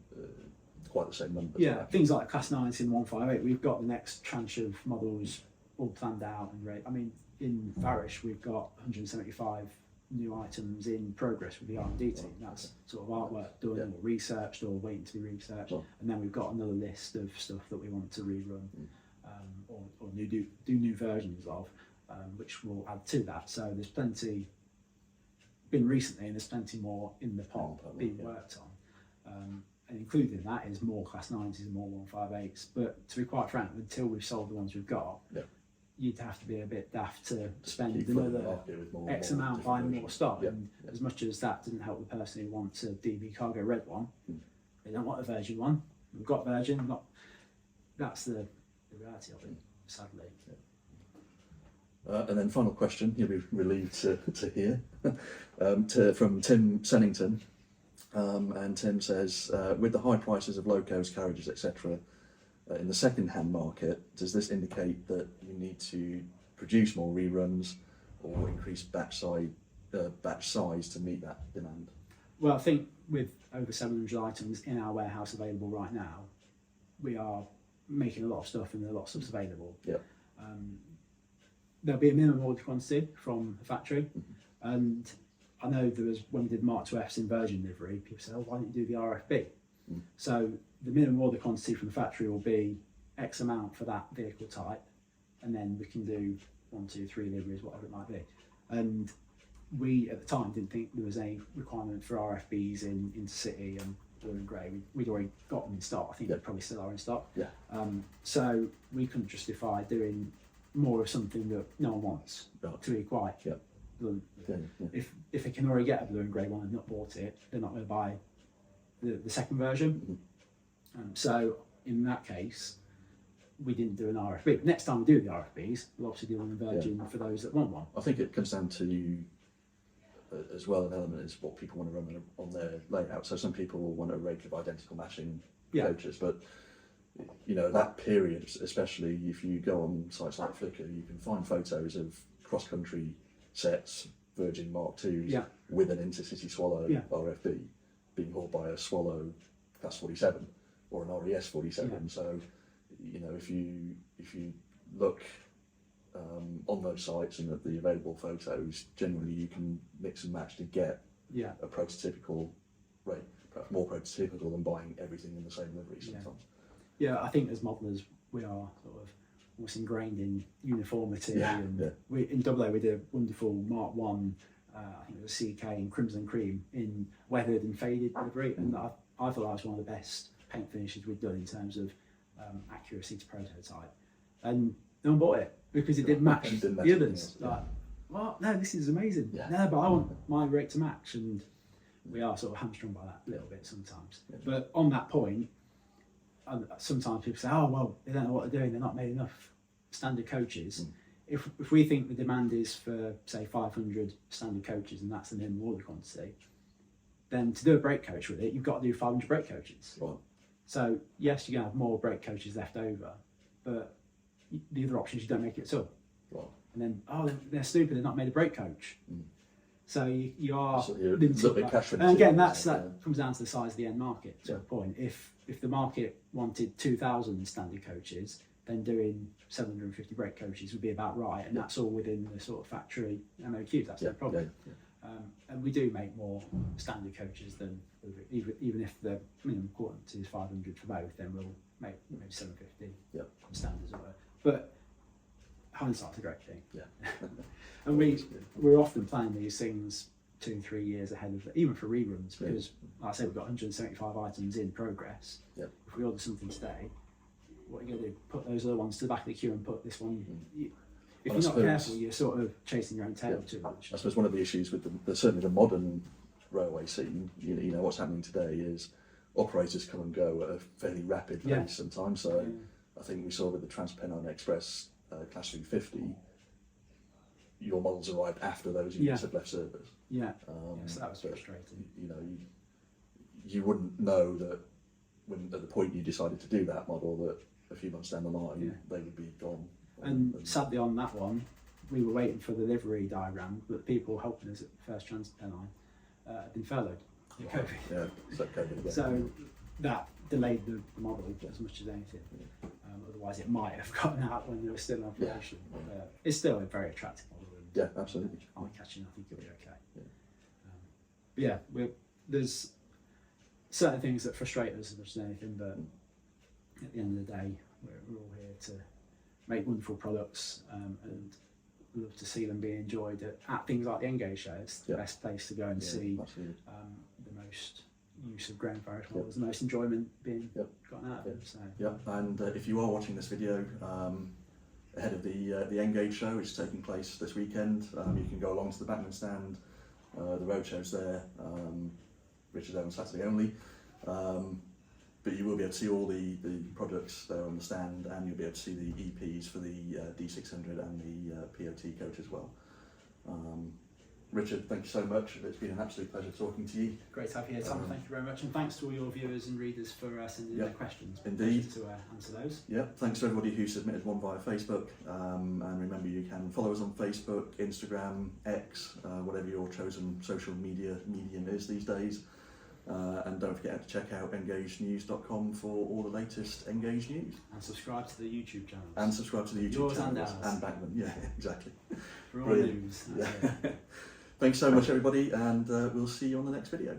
quite the same numbers. Things like Class 90 and 158, we've got the next tranche of models all planned out and ready. I mean, in Farish we've got 175 new items in progress with the R&D team. That's sort of artwork done or researched or waiting to be researched, and then we've got another list of stuff that we want to rerun or do new versions of, which will add to that. So there's plenty been recently, and there's plenty more in the pot being worked on. And included in that is more Class 90s and more 158s. But to be quite frank, until we've sold the ones we've got, you'd have to be a bit daft to spend another X amount buying more stock. And as much as that didn't help the person who wants a DB Cargo Red one, they don't want a Virgin one. We've got Virgin. That's the reality of it, sadly. And then final question, you'll be relieved to hear, from Tim Sennington. And Tim says, with the high prices of locos, carriages, etc., in the second-hand market, does this indicate that you need to produce more reruns or increase batch size to meet that demand? Well, I think with over 700 items in our warehouse available right now, we are making a lot of stuff and a lot of stuff's available. There'll be a minimum order quantity from the factory, and I know there was, when we did Mark 2Fs in Virgin livery, people said, "Oh, why don't you do the RFB?" So the minimum order quantity from the factory will be X amount for that vehicle type, and then we can do 1, 2, 3 liveries, whatever it might be. And we at the time didn't think there was any requirement for RFBs in Intercity and blue and grey. We'd already got them in stock. I think they probably still are in stock. Yeah. So we couldn't justify doing more of something that no one wants, to be quite blunt. If they can already get a blue and grey one and not bought it, they're not going to buy the second version. So in that case, we didn't do an RFB. But next time we do the RFBs, we'll obviously do one in Virgin for those that want one. I think it comes down to as well, an element is what people want to run on their layout. So some people will want a range of identical matching coaches, but you know, that period, especially if you go on sites like Flickr, you can find photos of cross-country sets, Virgin Mark IIs, with an Intercity Swallow RFB being hauled by a Swallow Class 47 or an RES 47. So, you know, if you look on those sites and at the available photos, generally you can mix and match to get a prototypical rate, perhaps more prototypical than buying everything in the same livery sometimes. Yeah, I think as modelers we are sort of almost ingrained in uniformity. We in AA we did a wonderful Mark 1, I think it was a CK in crimson cream in weathered and faded livery, and I thought that was one of the best paint finishes we'd done in terms of accuracy to prototype, and no one bought it because it didn't match the others. Like, what? No, this is amazing. No, but I want my rate to match, and we are sort of hamstrung by that a little bit sometimes. But on that point, sometimes people say, oh well, they don't know what they're doing, they're not made enough standard coaches. If we think the demand is for, say, 500 standard coaches and that's the minimum order quantity, then to do a brake coach with it, you've got to do 500 brake coaches. Right. So yes, you're going to have more brake coaches left over, but the other option is you don't make it at all. Right. And then, oh, they're stupid, they're not made a brake coach. So you are limited. And again, that comes down to the size of the end market to a point. If the market wanted 2,000 standard coaches, then doing 750 brake coaches would be about right, and that's all within the sort of factory MOQs. That's no problem. And we do make more standard coaches than even if the minimum quantity is 500 for both, then we'll make maybe 750 standards or whatever. But hindsight's a great thing. And we're often planning these things 2-3 years ahead of even for reruns, because like I say, we've got 175 items in progress. If we order something today, what are you going to do? Put those other ones to the back of the queue and put this one. If you're not careful, you're sort of chasing your own tail too much. I suppose one of the issues with certainly the modern railway scene, you know what's happening today is operators come and go at a fairly rapid pace sometimes. So I think we saw with the Transpennine Express Class 350, your models arrived after those units had left service. So that was frustrating. You know, you wouldn't know that when at the point you decided to do that model, that a few months down the line they would be gone. And sadly on that one, we were waiting for the livery diagram, but people helping us at the first Transpennine had been furloughed with COVID. So that delayed the model as much as anything. Otherwise it might have gotten out when they were still in operation. It's still a very attractive model. Absolutely. Eye-catching, I think it'll be okay. But there's certain things that frustrate us as much as anything, but at the end of the day, we're all here to make wonderful products, and love to see them being enjoyed at things like the Engage show. It's the best place to go and see the most use of ground various models, the most enjoyment being gotten out of them. So. And if you are watching this video ahead of the Engage show, which is taking place this weekend, you can go along to the Bachmann stand. The road show's there. Richard's there on Saturday only. But you will be able to see all the products there on the stand, and you'll be able to see the EPs for the D600 and the POT coach as well. Richard, thank you so much. It's been an absolute pleasure talking to you. Great to have you here, Tom. Thank you very much, and thanks to all your viewers and readers for sending in their questions. Indeed. To answer those. Thanks to everybody who submitted one via Facebook. And remember, you can follow us on Facebook, Instagram, X, whatever your chosen social media medium is these days. And don't forget to check out engagenews.com for all the latest Engage news. And subscribe to the YouTube channel. And subscribe to the YouTube Yours channel. And ours. And Bachmann, exactly. For all news. Thanks so much, everybody, and we'll see you on the next video.